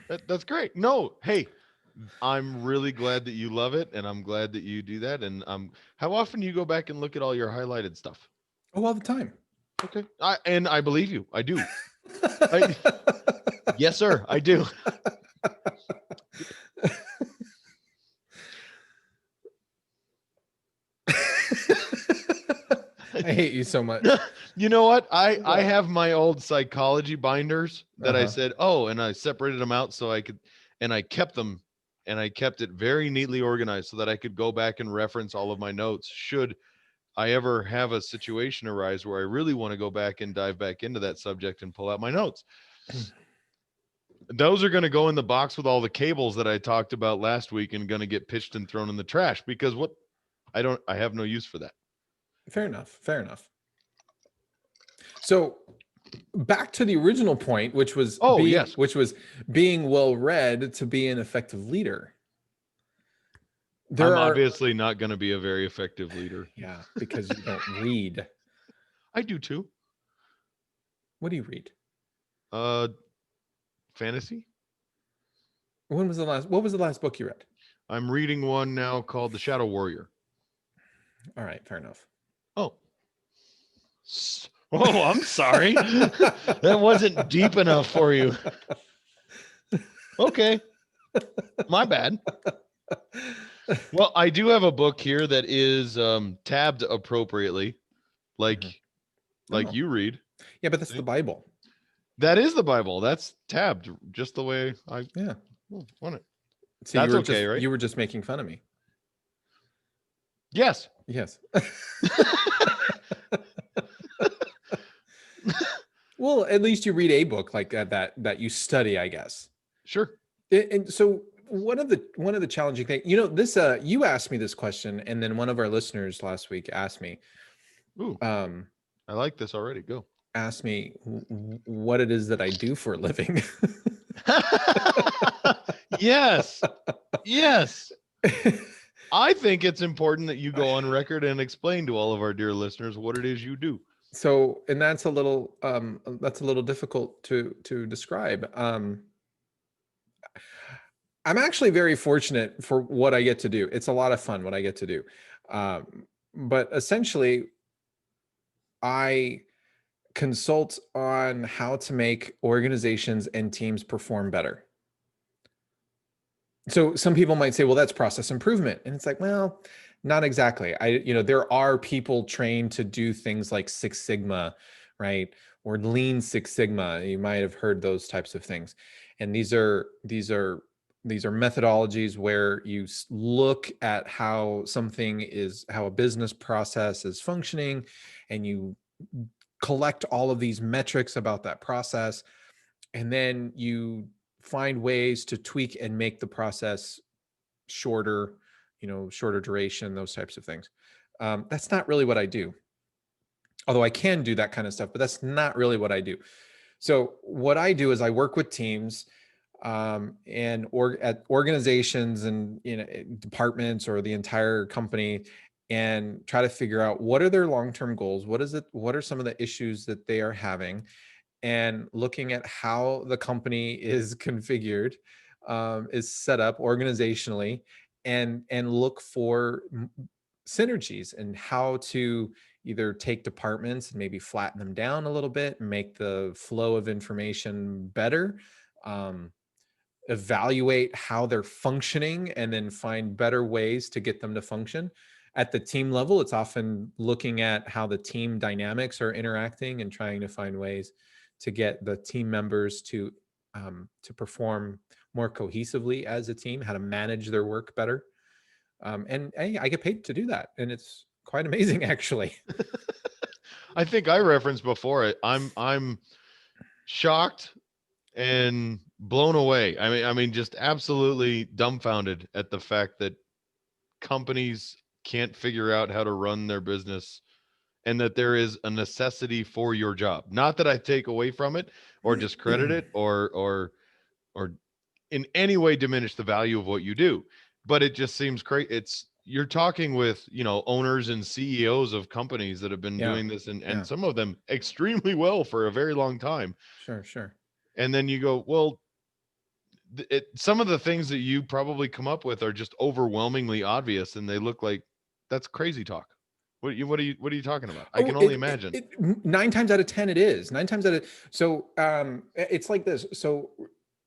That's great. No, hey, I'm really glad that you love it, and I'm glad that you do that. And how often do you go back and look at all your highlighted stuff? Oh, all the time. Okay. I believe you. I do. Yes, sir. I do. I hate you so much. You know what? I have my old psychology binders that I said, and I separated them out so I could, and I kept them, and I kept it very neatly organized so that I could go back and reference all of my notes should I ever have a situation arise where I really want to go back and dive back into that subject and pull out my notes. Those are going to go in the box with all the cables that I talked about last week and going to get pitched and thrown in the trash because I have no use for that. Fair enough. So back to the original point, which was being well read to be an effective leader. I'm obviously not going to be a very effective leader. Yeah, because you don't read. I do too. What do you read? Fantasy. What was the last book you read? I'm reading one now called The Shadow Warrior. All right, fair enough. Oh. Oh, I'm sorry. That wasn't deep enough for you. Okay. My bad. Well, I do have a book here that is tabbed appropriately, like Oh. you read. Yeah, but that's the Bible. That is the Bible. That's tabbed just the way I want it. See, that's okay, right? You were just making fun of me. Yes. Yes. Well, at least you read a book like that you study, I guess. Sure. And so one of the challenging things, this you asked me this question, and then one of our listeners last week asked me. Ooh. I like this already. Go. Asked me what it is that I do for a living. Yes. Yes. I think it's important that you go on record and explain to all of our dear listeners what it is you do. So, and that's a little difficult to describe. I'm actually very fortunate for what I get to do. It's a lot of fun what I get to do. But essentially, I consult on how to make organizations and teams perform better. So some people might say, well, that's process improvement. And it's like, well, not exactly. There are people trained to do things like Six Sigma, right? Or Lean Six Sigma. You might have heard those types of things. And these are methodologies where you look at how a business process is functioning, and you collect all of these metrics about that process, and then you find ways to tweak and make the process shorter, shorter duration, those types of things. That's not really what I do. Although I can do that kind of stuff, but that's not really what I do. So what I do is I work with teams and at organizations and departments or the entire company, and try to figure out what are their long-term goals, what are some of the issues that they are having, and looking at how the company is configured, is set up organizationally, and look for synergies and how to either take departments and maybe flatten them down a little bit and make the flow of information better, evaluate how they're functioning, and then find better ways to get them to function. At the team level, it's often looking at how the team dynamics are interacting and trying to find ways to get the team members to perform more cohesively as a team, how to manage their work better. And I get paid to do that, and it's quite amazing, actually. I think I referenced before it. I'm shocked and blown away. I mean, just absolutely dumbfounded at the fact that companies can't figure out how to run their business, and that there is a necessity for your job. Not that I take away from it or discredit it or in any way diminish the value of what you do, but it just seems crazy. You're talking with, owners and CEOs of companies that have been doing this, and some of them extremely well for a very long time. Sure. And then you go, well, some of the things that you probably come up with are just overwhelmingly obvious, and they look like that's crazy talk. What are you talking about? I can only imagine. 9 times out of 10 it is. 9 times out of so it's like this. So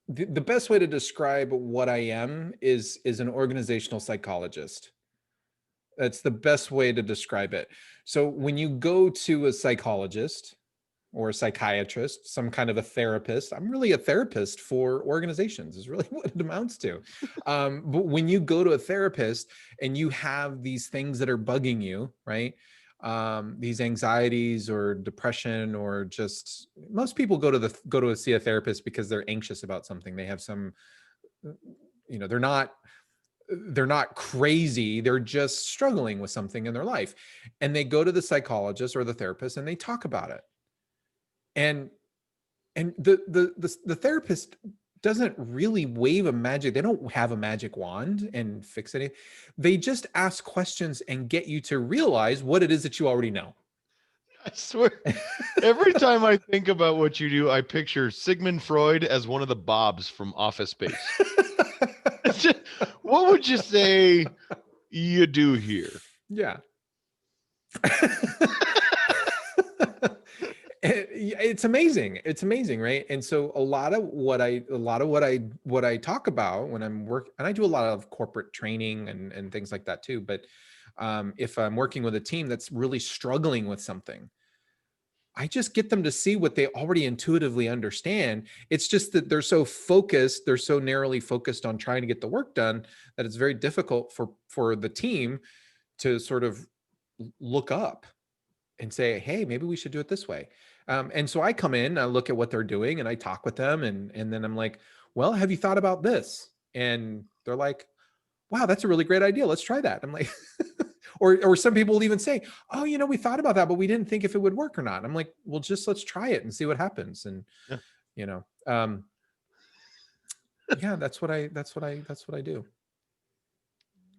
the best way to describe what I am is an organizational psychologist. That's the best way to describe it. So when you go to a psychologist or a psychiatrist, some kind of a therapist, I'm really a therapist for organizations is really what it amounts to. But when you go to a therapist and you have these things that are bugging you, right? These anxieties or depression, or just, most people go to see a therapist because they're anxious about something. They have some, they're not crazy. They're just struggling with something in their life. And they go to the psychologist or the therapist and they talk about it. And the therapist doesn't really wave a magic. They don't have a magic wand and fix it. They just ask questions and get you to realize what it is that you already know. I swear, every time I think about what you do, I picture Sigmund Freud as one of the Bobs from Office Space. What would you say you do here? Yeah. It's amazing. It's amazing, right? And so a lot of what I talk about when I'm and I do a lot of corporate training and things like that too. But if I'm working with a team that's really struggling with something, I just get them to see what they already intuitively understand. It's just that they're so focused, they're so narrowly focused on trying to get the work done that it's very difficult for the team to sort of look up and say, hey, maybe we should do it this way. And so I come in, I look at what they're doing and I talk with them. And then I'm like, well, have you thought about this? And they're like, wow, that's a really great idea. Let's try that. I'm like, or some people will even say, oh, we thought about that, but we didn't think if it would work or not. I'm like, well, let's try it and see what happens. And, yeah. Yeah, that's what I do.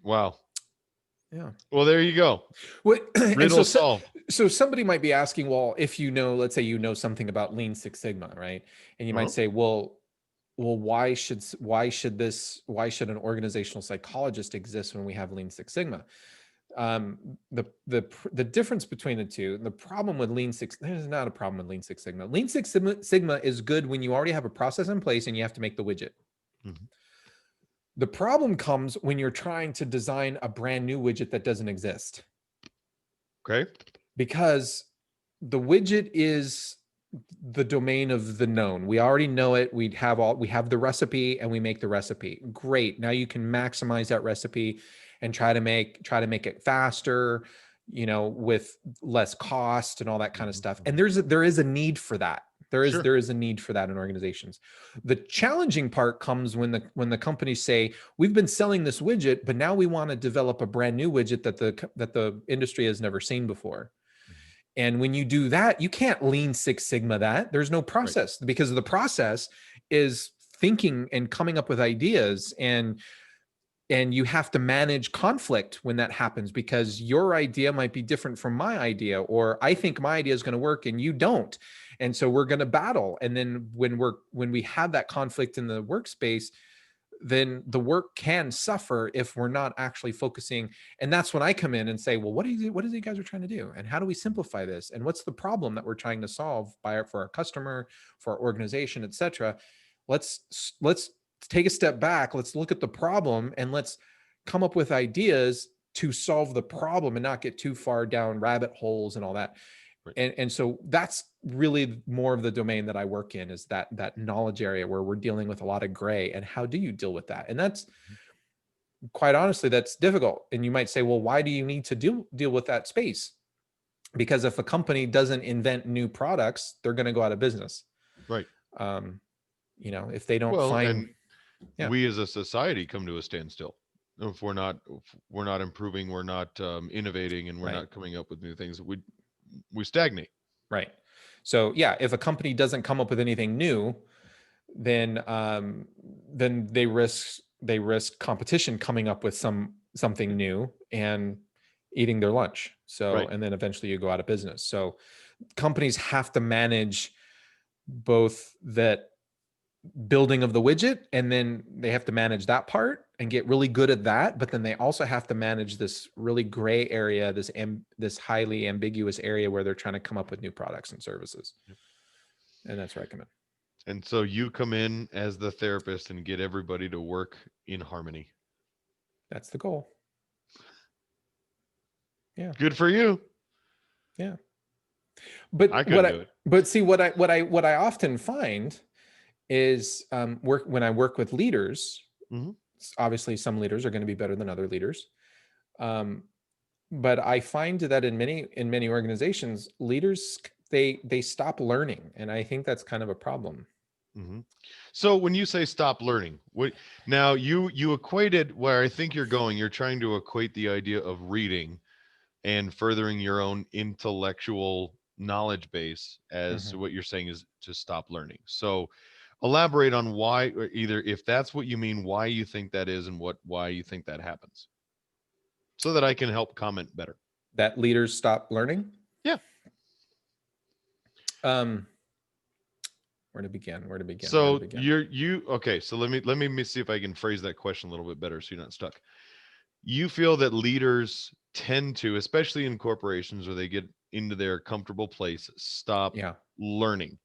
Wow. Yeah. Well, there you go. Riddle solved. So somebody might be asking, well, if let's say something about Lean Six Sigma, right? And you might say, well, why should an organizational psychologist exist when we have Lean Six Sigma? The difference between the two, the problem with there's not a problem with Lean Six Sigma. Lean Six Sigma is good when you already have a process in place and you have to make the widget. Mm-hmm. The problem comes when you're trying to design a brand new widget that doesn't exist. Okay. Because the widget is the domain of the known. We already know it. We have the recipe and we make the recipe. Great. Now you can maximize that recipe and try to make it faster, with less cost and all that kind of stuff. And there is a need for that. There is a need for that in organizations. The challenging part comes when the companies say, we've been selling this widget, but now we want to develop a brand new widget that the industry has never seen before. And when you do that, you can't Lean Six Sigma that. There's no process, right? Because the process is thinking and coming up with ideas, and you have to manage conflict when that happens, because your idea might be different from my idea, or I think my idea is going to work and you don't. And so we're going to battle. And then when we have that conflict in the workspace, then the work can suffer if we're not actually focusing. And that's when I come in and say, well, what is it you guys are trying to do? And how do we simplify this? And what's the problem that we're trying to solve for our customer, for our organization, et cetera? Let's take a step back. Let's look at the problem and let's come up with ideas to solve the problem and not get too far down rabbit holes and all that. Right. And so that's really more of the domain that I work in, is that knowledge area where we're dealing with a lot of gray. And how do you deal with that? And that's, quite honestly, that's difficult. And you might say, well, why do you need to deal with that space? Because if a company doesn't invent new products, they're going to go out of business. Right. If they don't find, we as a society come to a standstill if we're not improving, we're not innovating, and we're not coming up with new things. We stagnate. Right. So if a company doesn't come up with anything new, then they risk competition coming up with something new and eating their lunch. So, and then eventually you go out of business. So companies have to manage both that building of the widget, and then they have to manage that part and get really good at that. But then they also have to manage this really gray area, this highly ambiguous area where they're trying to come up with new products and services. Yep. And that's where I come in. And so you come in as the therapist and get everybody to work in harmony. That's the goal. Yeah. Good for you. Yeah. But what I often find is when I work with leaders, obviously some leaders are going to be better than other leaders. But I find that in many organizations, leaders, they stop learning. And I think that's kind of a problem. Mm-hmm. So when you say stop learning, now you equated where I think you're trying to equate the idea of reading and furthering your own intellectual knowledge base as what you're saying is to stop learning. So elaborate on why, or either if that's what you mean, why you think that is, and why you think that happens, so that I can help comment better. That leaders stop learning? Yeah. Where to begin? So okay. So let me see if I can phrase that question a little bit better so you're not stuck. You feel that leaders tend to, especially in corporations where they get into their comfortable place, stop learning.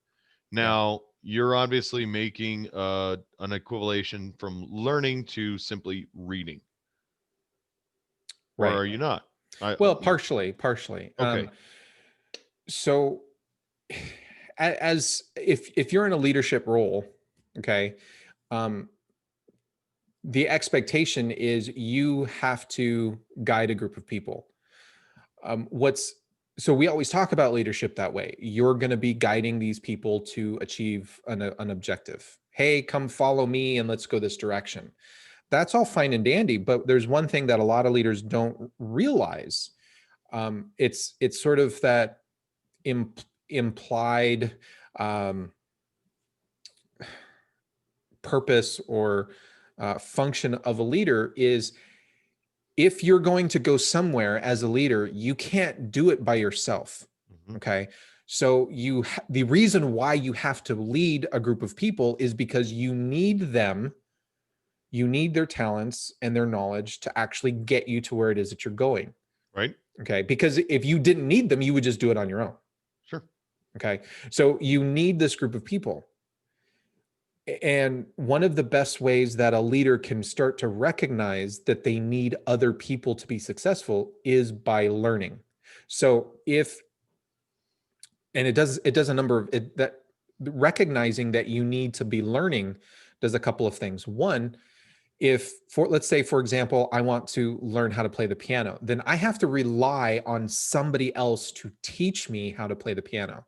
Now, you're obviously making an equivalation from learning to simply reading. Or Right. are you not? Well, partially. Okay. So as if you're in a leadership role, okay, the expectation is you have to guide a group of people. So we always talk about leadership that way. You're going to be guiding these people to achieve an objective. Hey, come follow me and let's go this direction. That's all fine and dandy, but there's one thing that a lot of leaders don't realize. It's sort of that implied purpose or function of a leader is, if you're going to go somewhere as a leader, you can't do it by yourself. Okay. So the reason why you have to lead a group of people is because you need them, you need their talents and their knowledge to actually get you to where it is that you're going. Right. Okay. Because if you didn't need them, you would just do it on your own. Sure. Okay. So you need this group of people. And one of the best ways that a leader can start to recognize that they need other people to be successful is by learning. So it does a number of that, recognizing that you need to be learning does a couple of things. One, let's say, for example, I want to learn how to play the piano, then I have to rely on somebody else to teach me how to play the piano.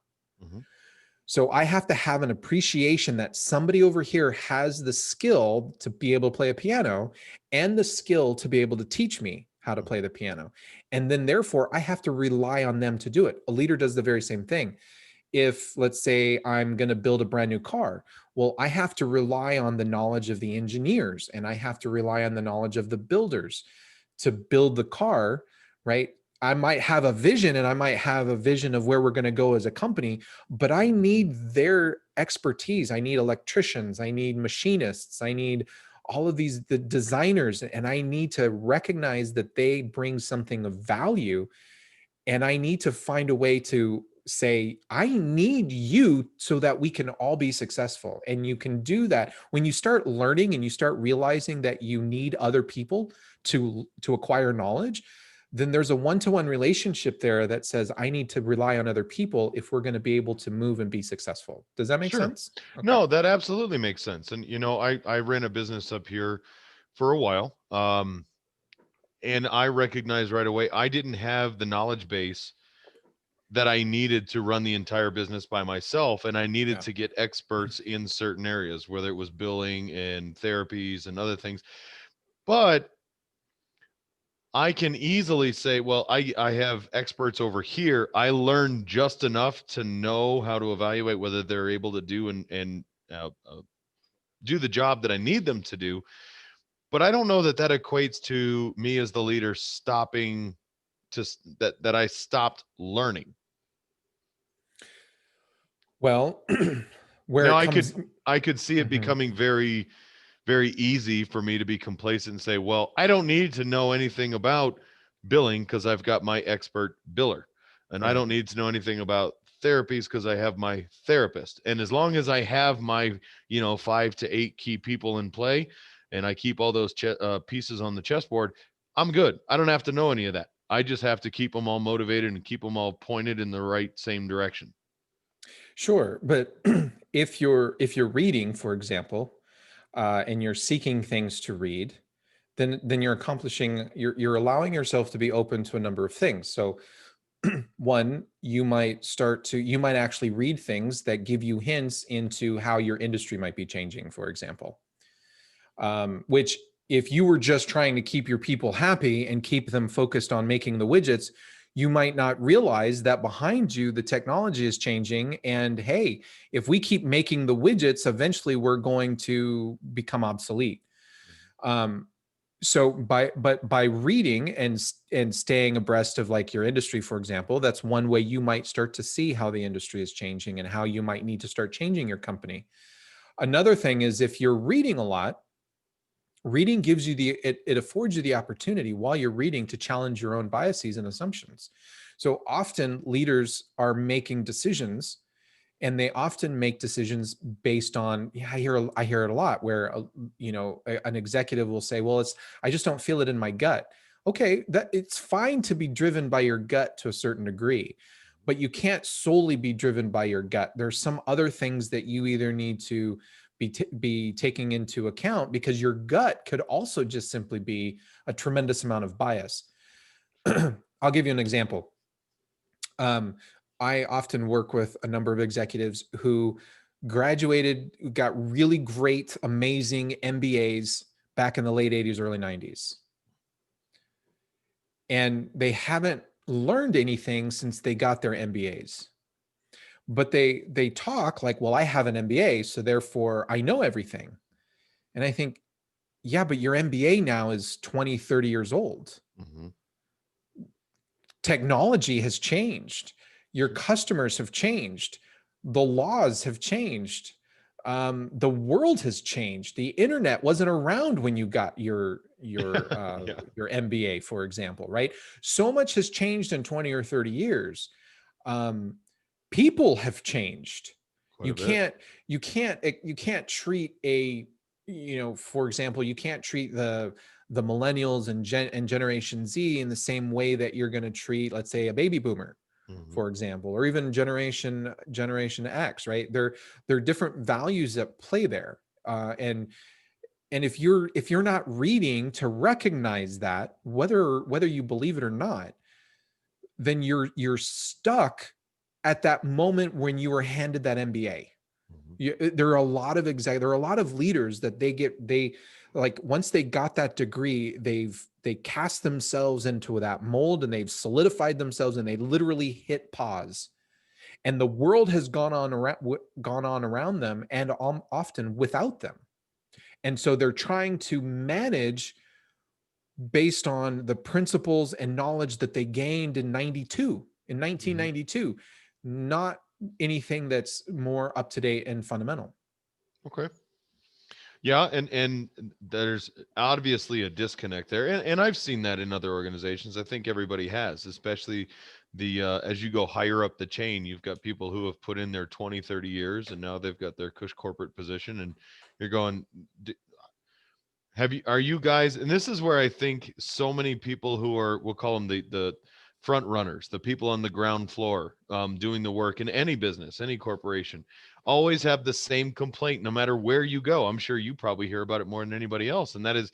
So I have to have an appreciation that somebody over here has the skill to be able to play a piano and the skill to be able to teach me how to play the piano. And then therefore I have to rely on them to do it. A leader does the very same thing. If, let's say, I'm going to build a brand new car, well, I have to rely on the knowledge of the engineers and I have to rely on the knowledge of the builders to build the car, right? I might have a vision and I might have a vision of where we're going to go as a company, but I need their expertise. I need electricians. I need machinists. I need all of the designers, and I need to recognize that they bring something of value. And I need to find a way to say, I need you so that we can all be successful. And you can do that when you start learning and you start realizing that you need other people to acquire knowledge. Then there's a one-to-one relationship there that says, I need to rely on other people if we're going to be able to move and be successful. Does that make sense? Okay. No, that absolutely makes sense. And, I ran a business up here for a while. And I recognized right away, I didn't have the knowledge base that I needed to run the entire business by myself. And I needed to get experts in certain areas, whether it was billing and therapies and other things. But I can easily say, well, I have experts over here. I learned just enough to know how to evaluate whether they're able to do and do the job that I need them to do. But I don't know that equates to me as the leader stopping that I stopped learning. Well, I could see it becoming very, very easy for me to be complacent and say, well, I don't need to know anything about billing because I've got my expert biller, and I don't need to know anything about therapies because I have my therapist. And as long as I have my, 5 to 8 key people in play and I keep all those pieces on the chessboard, I'm good. I don't have to know any of that. I just have to keep them all motivated and keep them all pointed in the same direction. Sure. But if you're reading, for example, and you're seeking things to read, then you're allowing yourself to be open to a number of things. So one, you might actually read things that give you hints into how your industry might be changing, for example, which, if you were just trying to keep your people happy and keep them focused on making the widgets, you might not realize that behind you, the technology is changing. And hey, if we keep making the widgets, eventually we're going to become obsolete. So by reading and staying abreast of, like, your industry, for example, that's one way you might start to see how the industry is changing and how you might need to start changing your company. Another thing is, if you're reading a lot, reading gives you it affords you the opportunity while you're reading to challenge your own biases and assumptions. So often leaders are making decisions and they often make decisions based on, yeah, I hear it a lot where an executive will say, well, I just don't feel it in my gut. Okay, that it's fine to be driven by your gut to a certain degree, but you can't solely be driven by your gut. There's some other things that you either need to be taking into account, because your gut could also just simply be a tremendous amount of bias. I'll give you an example. I often work with a number of executives who graduated, got really great, amazing MBAs back in the late 80s, early 90s. And they haven't learned anything since they got their MBAs. But they talk like, well, I have an MBA, so therefore I know everything. And I think, yeah, but your MBA now is 20, 30 years old. Mm-hmm. Technology has changed. Your customers have changed. The laws have changed. The world has changed. The internet wasn't around when you got your your MBA, for example, right? So much has changed in 20 or 30 years. People have changed. You can't treat for example, you can't treat the millennials and Generation Z in the same way that you're going to treat, let's say, a baby boomer, for example, or even Generation X, right? There are different values that play there, and if you're not reading to recognize that, whether you believe it or not, then you're stuck at that moment when you were handed that MBA. There are a lot of leaders that they like, once they got that degree, they cast themselves into that mold and they've solidified themselves, and they literally hit pause, and the world has gone on around them, and often without them. And so they're trying to manage based on the principles and knowledge that they gained in 1992, not anything that's more up to date and fundamental. Okay. Yeah, and there's obviously a disconnect there, and I've seen that in other organizations. I think everybody has, especially the as you go higher up the chain, you've got people who have put in their 20, 30 years, and now they've got their cush corporate position, and you're going, are you guys, and this is where I think so many people who are, we'll call them the front runners, the people on the ground floor, doing the work in any business, any corporation, always have the same complaint no matter where you go. I'm sure you probably hear about it more than anybody else, and that is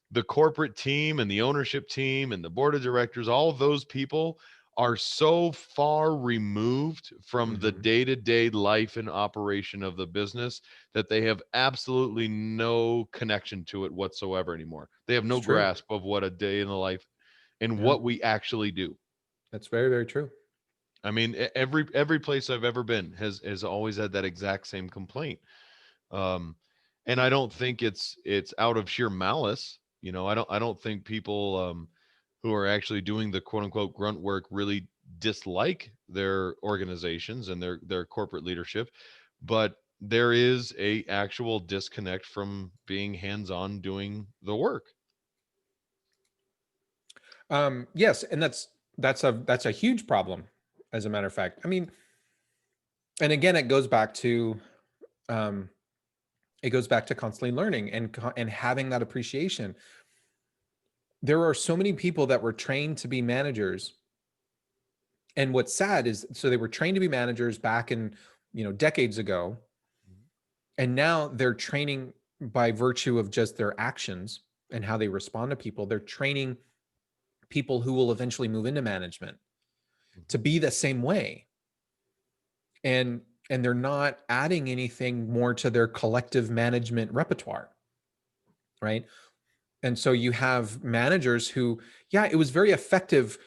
the corporate team and the ownership team and the board of directors. All of those people are so far removed from the day-to-day life and operation of the business that they have absolutely no connection to it whatsoever anymore. They have no grasp of what a day in the life and what we actually do. That's very, very true. I mean, every place I've ever been has always had that exact same complaint. And I don't think it's out of sheer malice. I don't think people who are actually doing the quote unquote grunt work really dislike their organizations and their corporate leadership, but there is a actual disconnect from being hands-on doing the work. Yes, and that's a huge problem, as a matter of fact. I mean, and again, it goes back to constantly learning and having that appreciation. There are so many people that were trained to be managers, and what's sad is, so they were trained to be managers back in decades ago, and now they're training by virtue of just their actions and how they respond to people. They're training people who will eventually move into management to be the same way, and they're not adding anything more to their collective management repertoire, right? And so you have managers who, yeah, it was very effective.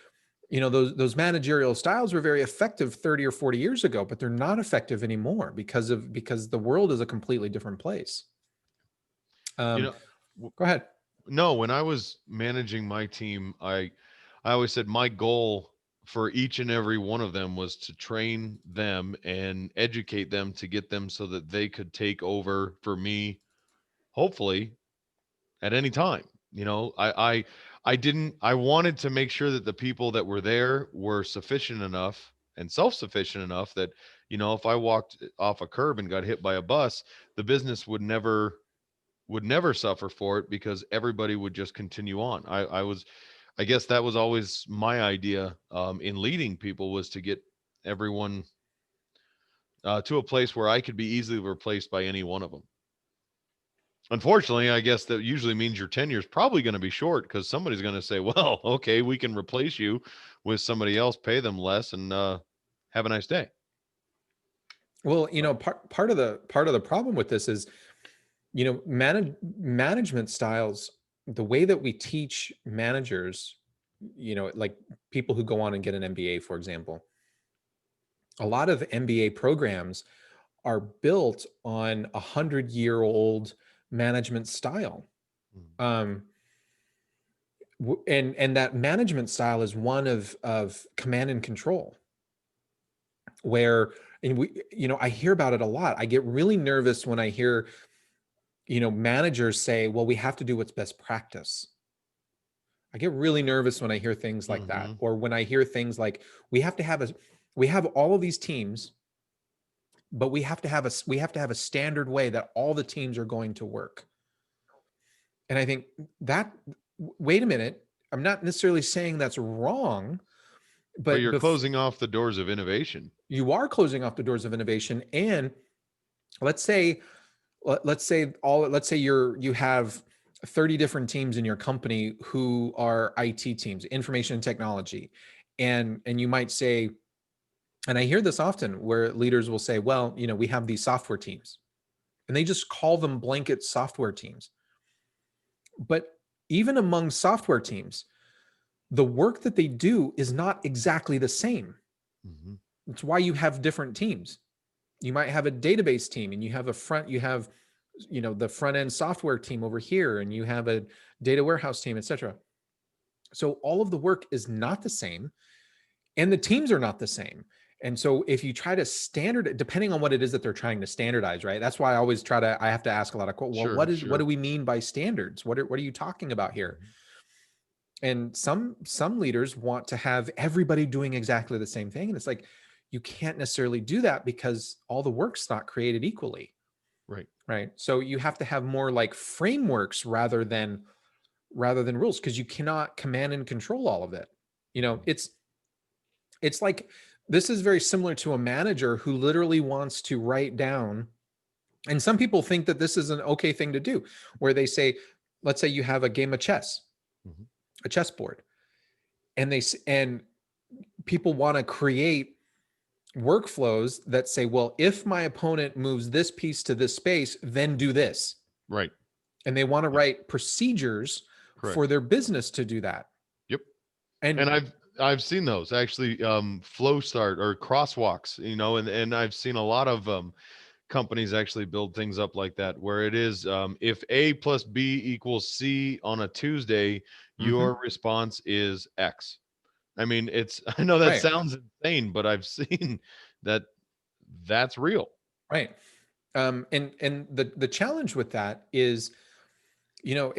Those managerial styles were very effective 30 or 40 years ago, but they're not effective anymore because the world is a completely different place. Go ahead. No, when I was managing my team, I always said my goal for each and every one of them was to train them and educate them to get them so that they could take over for me, hopefully at any time. I wanted to make sure that the people that were there were sufficient enough and self-sufficient enough that, you know, if I walked off a curb and got hit by a bus, the business would never suffer for it because everybody would just continue on. I guess that was always my idea in leading people, was to get everyone to a place where I could be easily replaced by any one of them. Unfortunately, I guess that usually means your tenure is probably going to be short, because somebody's going to say, well, okay, we can replace you with somebody else, pay them less, and have a nice day. Well, you know, part of the problem with this is, you know, management styles, the way that we teach managers, you know, like people who go on and get an MBA, for example, a lot of MBA programs are built on 100-year-old management style. And that management style is one of command and control, where, and we, you know, I hear about it a lot. I get really nervous when I hear, you know, managers say, well, we have to do what's best practice. I get really nervous when I hear things like that, or when I hear things like, we have all of these teams, but we have to have a standard way that all the teams are going to work. And I think that, wait a minute, I'm not necessarily saying that's wrong, but you're closing off the doors of innovation. You are closing off the doors of innovation. And let's say you have 30 different teams in your company who are IT teams, information and technology. And you might say, and I hear this often, where leaders will say, well, you know, we have these software teams, and they just call them blanket software teams. But even among software teams, the work that they do is not exactly the same. It's why you have different teams. You might have a database team, and you have you know, the front end software team over here, and you have a data warehouse team, etc. So all of the work is not the same, and the teams are not the same. And so if you try to depending on what it is that they're trying to standardize, right? That's why I have to ask a lot of, well, what do we mean by standards? What are you talking about here? And some leaders want to have everybody doing exactly the same thing. And it's like, you can't necessarily do that, because all the work's not created equally. Right. So you have to have more like frameworks rather than rules, because you cannot command and control all of it. You know, it's like, this is very similar to a manager who literally wants to write down, and some people think that this is an okay thing to do, where they say, let's say you have a game of chess, a chessboard, and people want to create workflows that say, well, if my opponent moves this piece to this space, then do this. Right. And they want to write procedures for their business to do that. Yep. And I've seen those actually, flow start or crosswalks, you know, and I've seen a lot of companies actually build things up like that, where it is, if A plus B equals C on a Tuesday, your response is X. I mean, I know that sounds insane, but I've seen that's real. Right. And the challenge with that is, you know,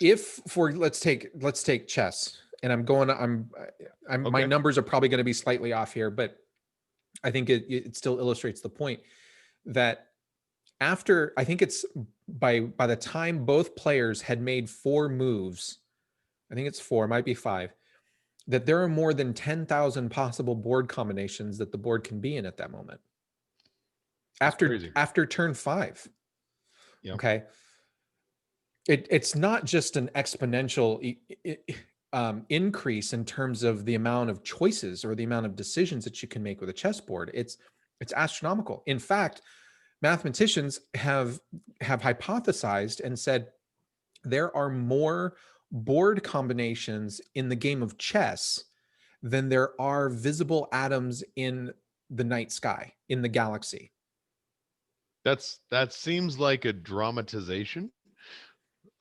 let's take chess, and my numbers are probably going to be slightly off here, but I think it still illustrates the point that after, I think it's by the time both players had made 4 moves, I think it's 4, it might be 5, that there are more than 10,000 possible board combinations that the board can be in at that moment. After turn 5. Yeah. Okay. It's not just an exponential increase in terms of the amount of choices or the amount of decisions that you can make with a chessboard. It's astronomical. In fact, mathematicians have hypothesized and said there are more board combinations in the game of chess than there are visible atoms in the night sky, in the galaxy. That seems like a dramatization,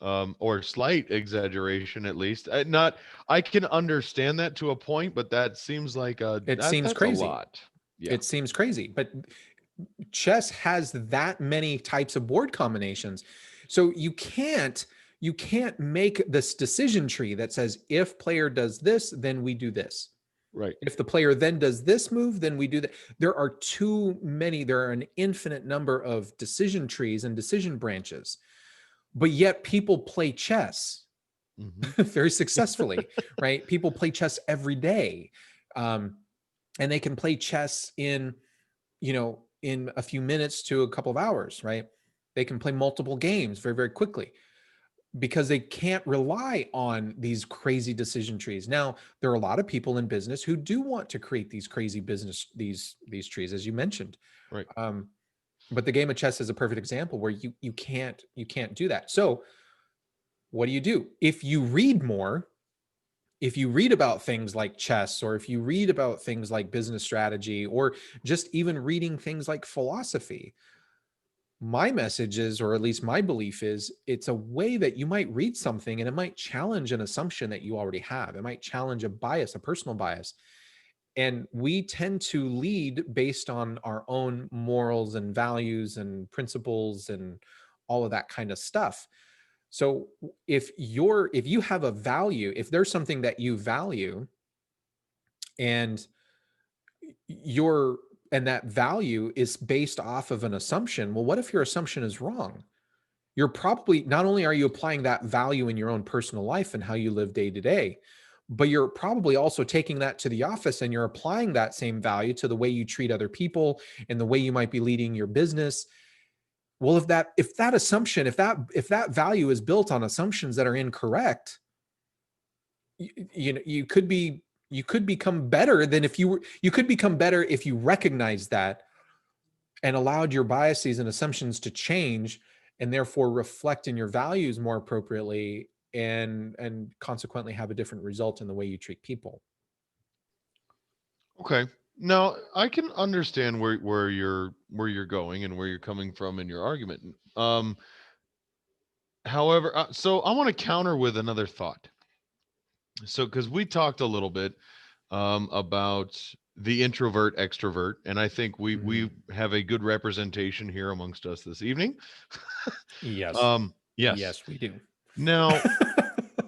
or slight exaggeration, at least. I can understand that to a point, but that seems like seems crazy. A lot. Yeah. It seems crazy, but chess has that many types of board combinations. So you can't make this decision tree that says, if player does this, then we do this. Right. If the player then does this move, then we do that. There are an infinite number of decision trees and decision branches, but yet people play chess very successfully, right? People play chess every day. And they can play chess in a few minutes to a couple of hours, right? They can play multiple games very, very quickly because they can't rely on these crazy decision trees. Now, there are a lot of people in business who do want to create these crazy these trees, as you mentioned. Right. But the game of chess is a perfect example where you can't do that. So what do? If you read more, if you read about things like chess, or if you read about things like business strategy, or just even reading things like philosophy, my message is, or at least my belief is, it's a way that you might read something and it might challenge an assumption that you already have. It might challenge a bias, a personal bias. And we tend to lead based on our own morals and values and principles and all of that kind of stuff. So if you have a value, if there's something that you value, and that value is based off of an assumption, well, what if your assumption is wrong? You're probably, not only are you applying that value in your own personal life and how you live day to day, but you're probably also taking that to the office and you're applying that same value to the way you treat other people and the way you might be leading your business. Well, if that assumption, if that value is built on assumptions that are incorrect, you could become better than you could become better if you recognize that and allowed your biases and assumptions to change, and therefore reflect in your values more appropriately, and consequently have a different result in the way you treat people. Okay. Now I can understand where you're going and where you're coming from in your argument. However, so I want to counter with another thought. So, because we talked a little bit about the introvert extrovert, and I think we have a good representation here amongst us this evening. Yes. Yes. Yes, we do. Now,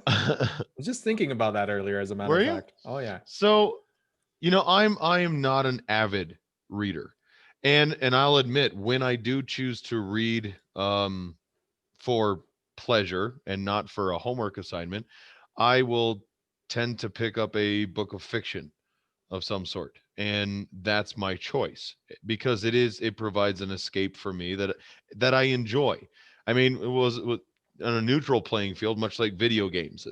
I was just thinking about that earlier, as a matter were of you? fact. Oh yeah. So, I am not an avid reader, and I'll admit, when I do choose to read for pleasure and not for a homework assignment, I will tend to pick up a book of fiction of some sort, and that's my choice because it provides an escape for me that I enjoy. I mean, it was on a neutral playing field, much like video games.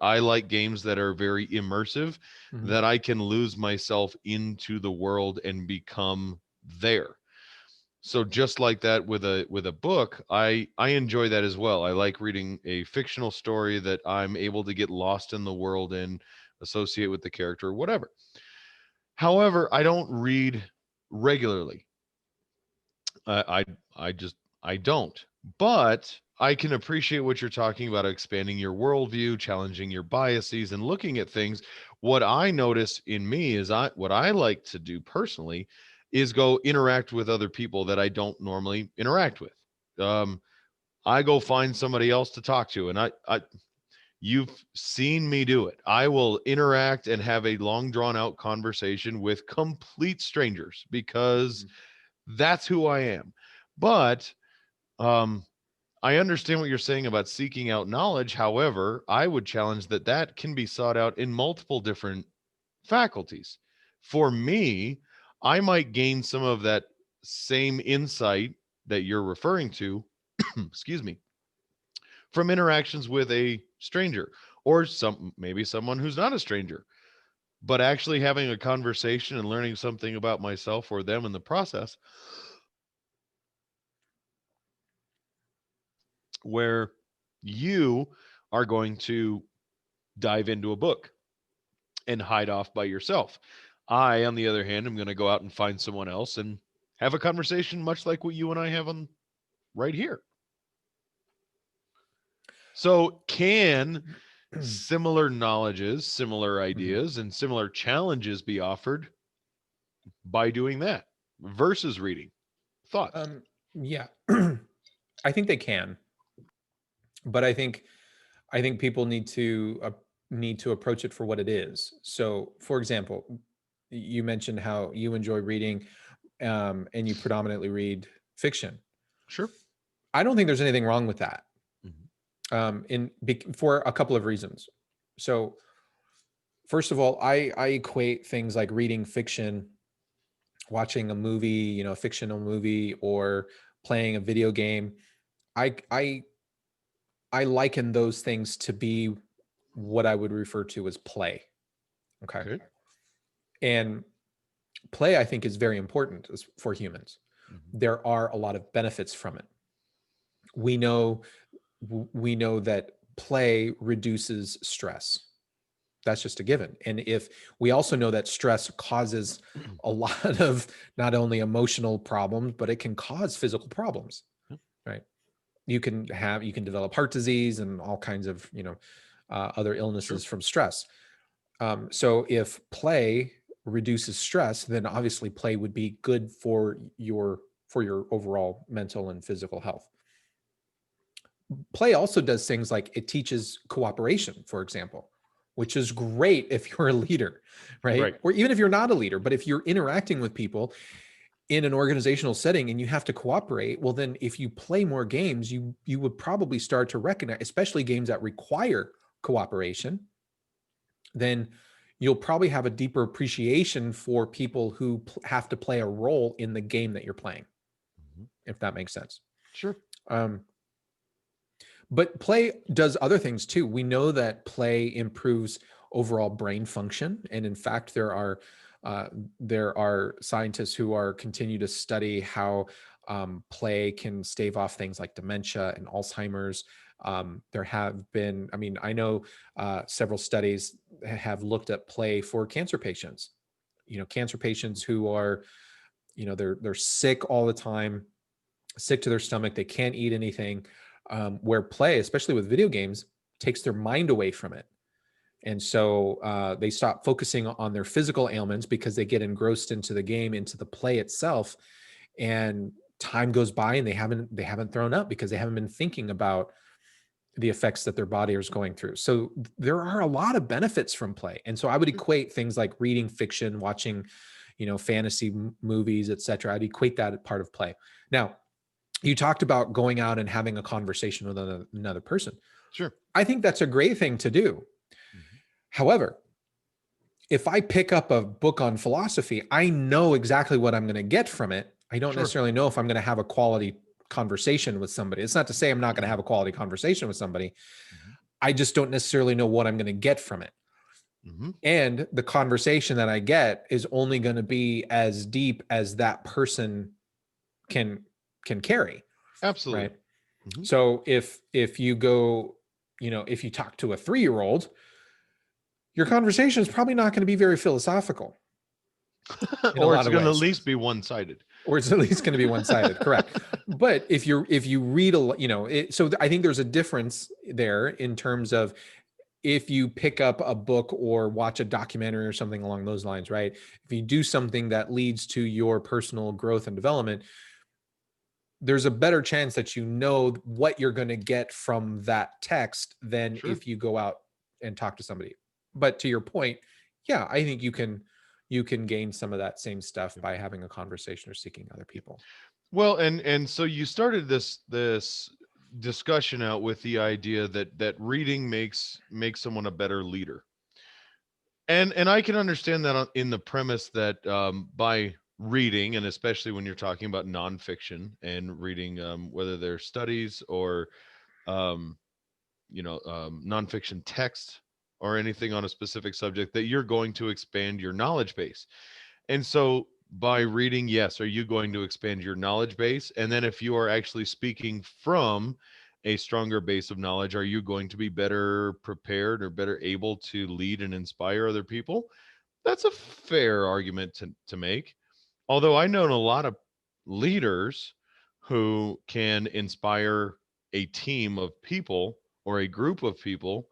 I like games that are very immersive, that I can lose myself into the world and become there. So just like that with a book, I enjoy that as well. I like reading a fictional story that I'm able to get lost in the world and associate with the character or whatever. However, I don't read regularly. I don't. But I can appreciate what you're talking about, expanding your worldview, challenging your biases, and looking at things. What I notice in me is what I like to do personally is go interact with other people that I don't normally interact with. I go find somebody else to talk to, and you've seen me do it. I will interact and have a long drawn out conversation with complete strangers because that's who I am. But I understand what you're saying about seeking out knowledge. However, I would challenge that can be sought out in multiple different faculties. For me, I might gain some of that same insight that you're referring to, excuse me, from interactions with a stranger, or maybe someone who's not a stranger, but actually having a conversation and learning something about myself or them in the process, where you are going to dive into a book and hide off by yourself. I, on the other hand, am going to go out and find someone else and have a conversation much like what you and I have on right here. So can similar knowledges, similar ideas, and similar challenges be offered by doing that versus reading? Thoughts? Yeah, I think they can, but I think people need to need to approach it for what it is. So, for example, you mentioned how you enjoy reading, and you predominantly read fiction. Sure. I don't think there's anything wrong with that, for a couple of reasons. So, first of all, I equate things like reading fiction, watching a movie, a fictional movie, or playing a video game. I liken those things to be what I would refer to as play. Okay. Okay. And play, I think, is very important for humans. There are a lot of benefits from it. We know that play reduces stress. That's just a given. And if we also know that stress causes a lot of not only emotional problems, but it can cause physical problems, right? You can develop heart disease and all kinds of, other illnesses from stress. So if play reduces stress, then obviously play would be good for your overall mental and physical health. Play also does things like it teaches cooperation, for example, which is great if you're a leader, right? Or even if you're not a leader, but if you're interacting with people in an organizational setting and you have to cooperate, well, then if you play more games, you would probably start to recognize, especially games that require cooperation, then you'll probably have a deeper appreciation for people who have to play a role in the game that you're playing, if that makes sense. Sure. But play does other things too. We know that play improves overall brain function. And in fact, there are scientists who continue to study how play can stave off things like dementia and Alzheimer's. There have been, I know several studies have looked at play for cancer patients. Cancer patients who are, they're sick all the time, sick to their stomach, they can't eat anything, where play, especially with video games, takes their mind away from it. And so they stop focusing on their physical ailments because they get engrossed into the game, into the play itself. And time goes by and they haven't thrown up because they haven't been thinking about the effects that their body is going through. So there are a lot of benefits from play. And so I would equate things like reading fiction, watching, fantasy movies, etc. I'd equate that as part of play. Now, you talked about going out and having a conversation with another person. Sure. I think that's a great thing to do. However, if I pick up a book on philosophy, I know exactly what I'm going to get from it. I don't necessarily know if I'm going to have a quality conversation with somebody. It's not to say I'm not going to have a quality conversation with somebody. I just don't necessarily know what I'm going to get from it. And the conversation that I get is only going to be as deep as that person can carry. Absolutely. Right. So if you go, if you talk to a 3-year-old, your conversation is probably not going to be very philosophical. Or it's going to at least be one-sided. Or it's at least going to be one-sided. Correct. But if you read so I think there's a difference there in terms of if you pick up a book or watch a documentary or something along those lines, right? If you do something that leads to your personal growth and development, there's a better chance that what you're going to get from that text than if you go out and talk to somebody. But to your point, yeah, I think you can gain some of that same stuff by having a conversation or seeking other people. Well, and so you started this discussion out with the idea that reading makes someone a better leader. And I can understand that in the premise that by reading, and especially when you're talking about nonfiction and reading, whether they're studies or nonfiction text or anything on a specific subject, that you're going to expand your knowledge base. And so by reading, yes, are you going to expand your knowledge base? And then if you are actually speaking from a stronger base of knowledge, are you going to be better prepared or better able to lead and inspire other people? That's a fair argument to make. Although I know a lot of leaders who can inspire a team of people or a group of people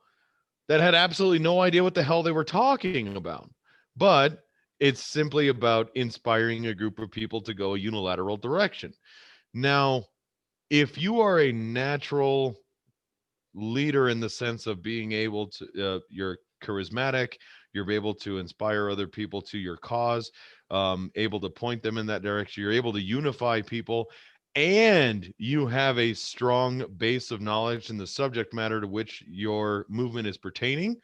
that had absolutely no idea what the hell they were talking about. But it's simply about inspiring a group of people to go a unilateral direction. Now, if you are a natural leader in the sense of being able to, you're charismatic, you're able to inspire other people to your cause, able to point them in that direction, you're able to unify people, and you have a strong base of knowledge in the subject matter to which your movement is pertaining,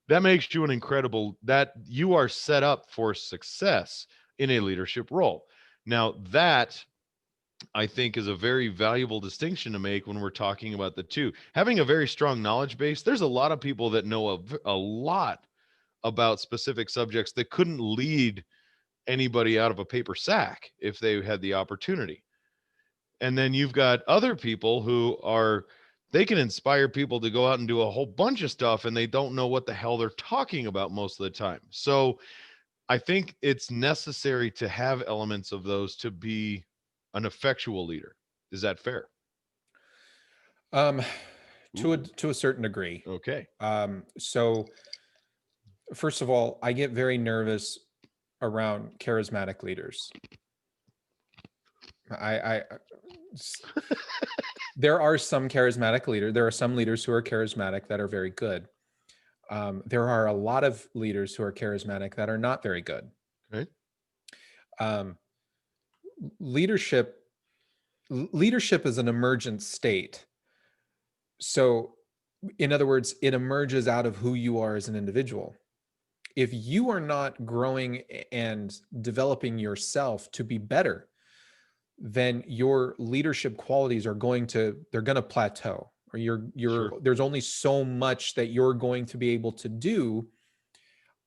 that makes you an incredible, that you are set up for success in a leadership role. Now, that I think is a very valuable distinction to make when we're talking about the two. Having a very strong knowledge base, there's a lot of people that know a lot about specific subjects that couldn't lead anybody out of a paper sack if they had the opportunity. And then you've got other people who are, they can inspire people to go out and do a whole bunch of stuff and they don't know what the hell they're talking about most of the time. So I think it's necessary to have elements of those to be an effectual leader. Is that fair? To a certain degree. Okay. So first of all, I get very nervous around charismatic leaders. There are some charismatic leaders. There are some leaders who are charismatic that are very good. There are a lot of leaders who are charismatic that are not very good. Okay. Leadership is an emergent state. So in other words, it emerges out of who you are as an individual. If you are not growing and developing yourself to be better, then your leadership qualities are going to plateau, or Sure. there's only so much that you're going to be able to do.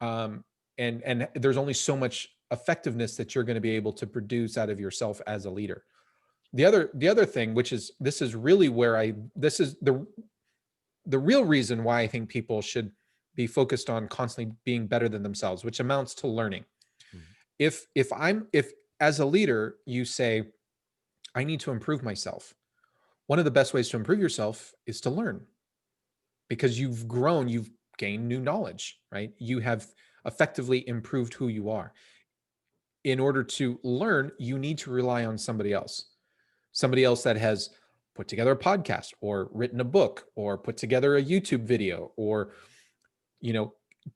And there's only so much effectiveness that you're going to be able to produce out of yourself as a leader. The other thing, which is, this is really where this is the real reason why I think people should be focused on constantly being better than themselves, which amounts to learning. Mm-hmm. If as a leader, you say, I need to improve myself, one of the best ways to improve yourself is to learn, because you've grown, you've gained new knowledge, right? You have effectively improved who you are. In order to learn, you need to rely on somebody else that has put together a podcast or written a book or put together a YouTube video, or,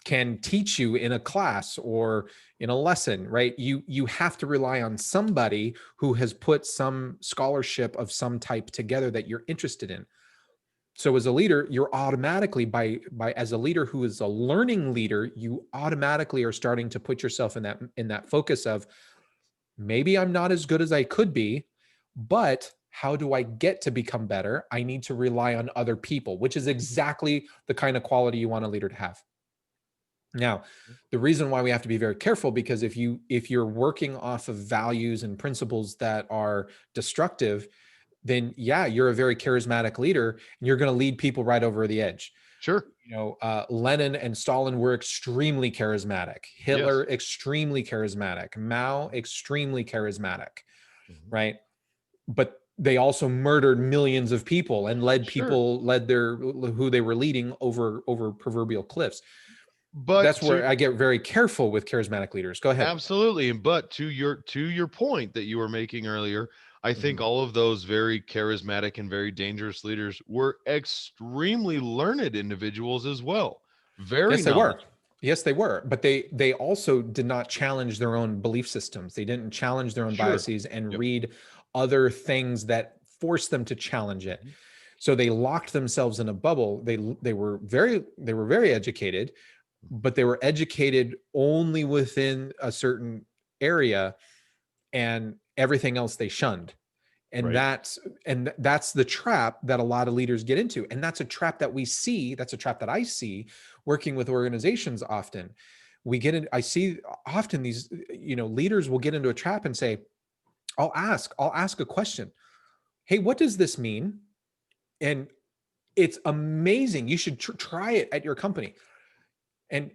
can teach you in a class or in a lesson, right? You have to rely on somebody who has put some scholarship of some type together that you're interested in. So as a leader, you're automatically as a leader who is a learning leader, you automatically are starting to put yourself in that focus of, maybe I'm not as good as I could be, but how do I get to become better? I need to rely on other people, which is exactly the kind of quality you want a leader to have. Now, the reason why we have to be very careful, because if you're working off of values and principles that are destructive, then yeah, you're a very charismatic leader and you're going to lead people right over the edge. Sure. Lenin and Stalin were extremely charismatic. Hitler, yes, extremely charismatic. Mao, extremely charismatic, mm-hmm, right? But they also murdered millions of people and led who they were leading over proverbial cliffs. But that's where I get very careful with charismatic leaders. Go ahead. Absolutely. But to your point that you were making earlier, I think all of those very charismatic and very dangerous leaders were extremely learned individuals as well. Yes, they were. Yes, they were. But they also did not challenge their own belief systems. They didn't challenge their own biases and read other things that forced them to challenge it. So they locked themselves in a bubble. They were very educated, but they were educated only within a certain area, and everything else they shunned. And that's the trap that a lot of leaders get into. And that's a trap that we see. That's a trap that I see working with organizations often. I see often these, leaders will get into a trap and say, I'll ask a question. Hey, what does this mean? And it's amazing. You should try it at your company. And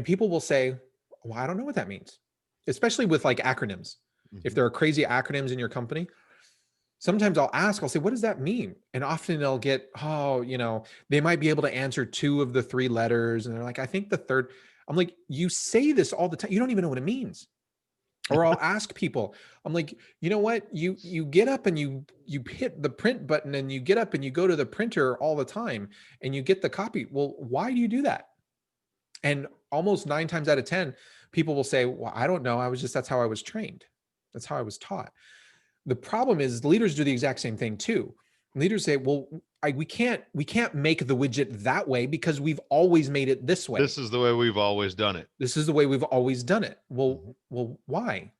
people will say, well, I don't know what that means, especially with like acronyms. Mm-hmm. If there are crazy acronyms in your company, sometimes I'll say, what does that mean? And often they'll get, they might be able to answer 2 of the 3 letters. And they're like, I think the third. I'm like, you say this all the time. You don't even know what it means. Or I'll ask people, I'm like, you know what? You get up and you hit the print button and you get up and you go to the printer all the time and you get the copy. Well, why do you do that? And almost 9 times out of 10, people will say, well, I don't know. That's how I was trained. That's how I was taught. The problem is leaders do the exact same thing too. Leaders say, well, we can't make the widget that way because we've always made it this way. This is the way we've always done it. This is the way we've always done it. Well, why?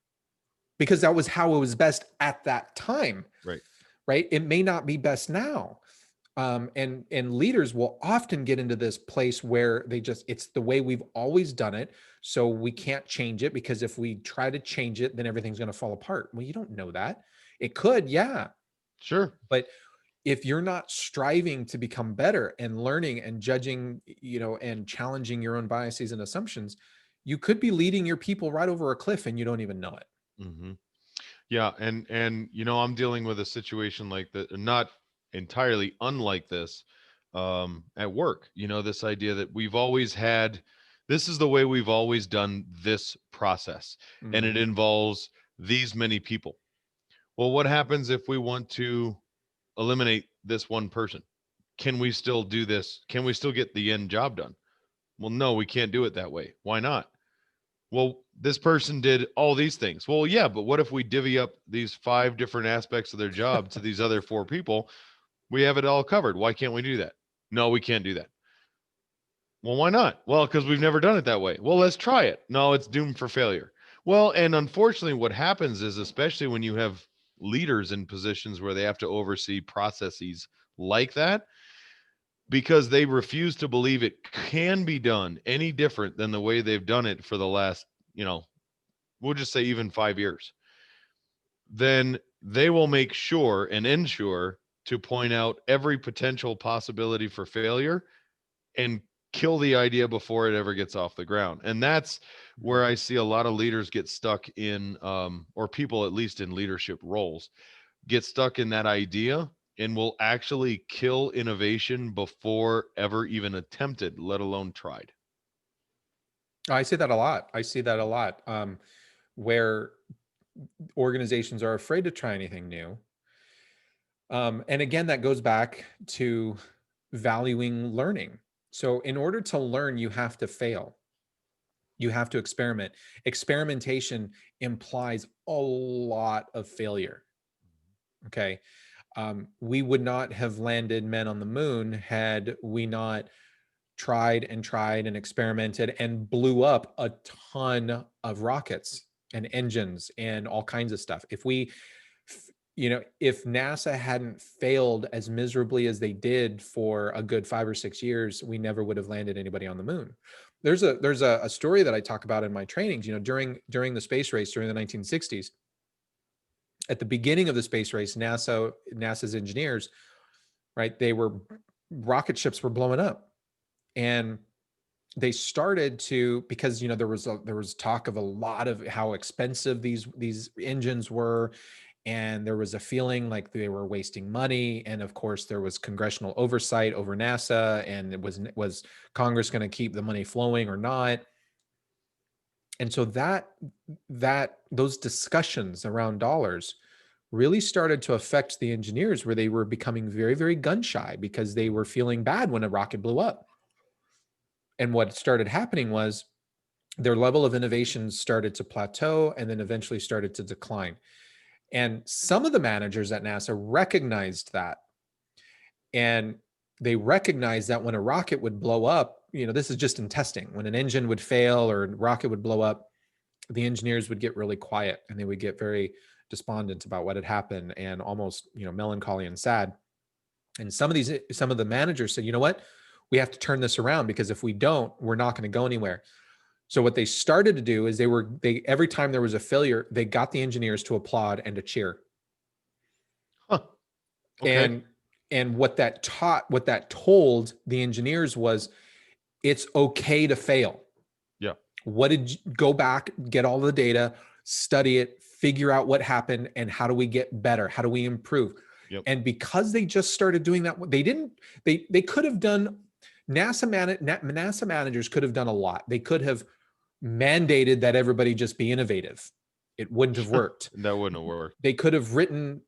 Because that was how it was best at that time. Right. It may not be best now. And leaders will often get into this place where it's the way we've always done it. So we can't change it, because if we try to change it, then everything's going to fall apart. Well, you don't know that. It could. Yeah. Sure. But if you're not striving to become better and learning and judging, and challenging your own biases and assumptions, you could be leading your people right over a cliff and you don't even know it. Mm-hmm. Yeah. And, I'm dealing with a situation like that, not entirely unlike this, at work. This idea that we've always had, this is the way we've always done this process, and it involves these many people. Well, what happens if we want to eliminate this one person? Can we still do this? Can we still get the end job done? Well, no, we can't do it that way. Why not? Well, this person did all these things. Well, yeah, but what if we divvy up these 5 different aspects of their job to these other 4 people? We have it all covered. Why can't we do that? No, we can't do that. Well, why not? Well, because we've never done it that way. Well, let's try it. No, it's doomed for failure. Well, and unfortunately, what happens is, especially when you have leaders in positions where they have to oversee processes like that, because they refuse to believe it can be done any different than the way they've done it for the last, we'll just say even 5 years, then they will make sure and ensure to point out every potential possibility for failure and kill the idea before it ever gets off the ground. And that's where I see a lot of leaders get stuck in, or people, at least in leadership roles, get stuck in that idea and will actually kill innovation before ever even attempted, let alone tried. I see that a lot. Where organizations are afraid to try anything new. And again, that goes back to valuing learning. So in order to learn, you have to fail. You have to experiment. Experimentation implies a lot of failure. Okay. We would not have landed men on the moon had we not tried and experimented and blew up a ton of rockets and engines and all kinds of stuff. If NASA hadn't failed as miserably as they did for a good 5 or 6 years, we never would have landed anybody on the moon. There's a story that I talk about in my trainings, during the space race during the 1960s. At the beginning of the space race, NASA's engineers, right, rocket ships were blowing up, and they started to, because there was talk of a lot of how expensive these engines were, and there was a feeling like they were wasting money, and of course there was congressional oversight over NASA, and it was Congress going to keep the money flowing or not? And so those discussions around dollars really started to affect the engineers, where they were becoming very, very gun shy because they were feeling bad when a rocket blew up. And what started happening was their level of innovation started to plateau and then eventually started to decline. And some of the managers at NASA recognized that. And they recognized that when a rocket would blow up, this is just in testing, when an engine would fail or a rocket would blow up, the engineers would get really quiet and they would get very despondent about what had happened and almost, melancholy and sad. And some of the managers said, you know what, we have to turn this around, because if we don't, we're not going to go anywhere. So what they started to do is every time there was a failure, they got the engineers to applaud and to cheer. Huh. Okay. And what that told the engineers was, it's okay to fail. Yeah. Go back, get all the data, study it, figure out what happened, and how do we get better? How do we improve? Yep. And because they just started doing that, they could have done, NASA managers could have done a lot. They could have mandated that everybody just be innovative. It wouldn't have worked. That wouldn't have worked. They could have written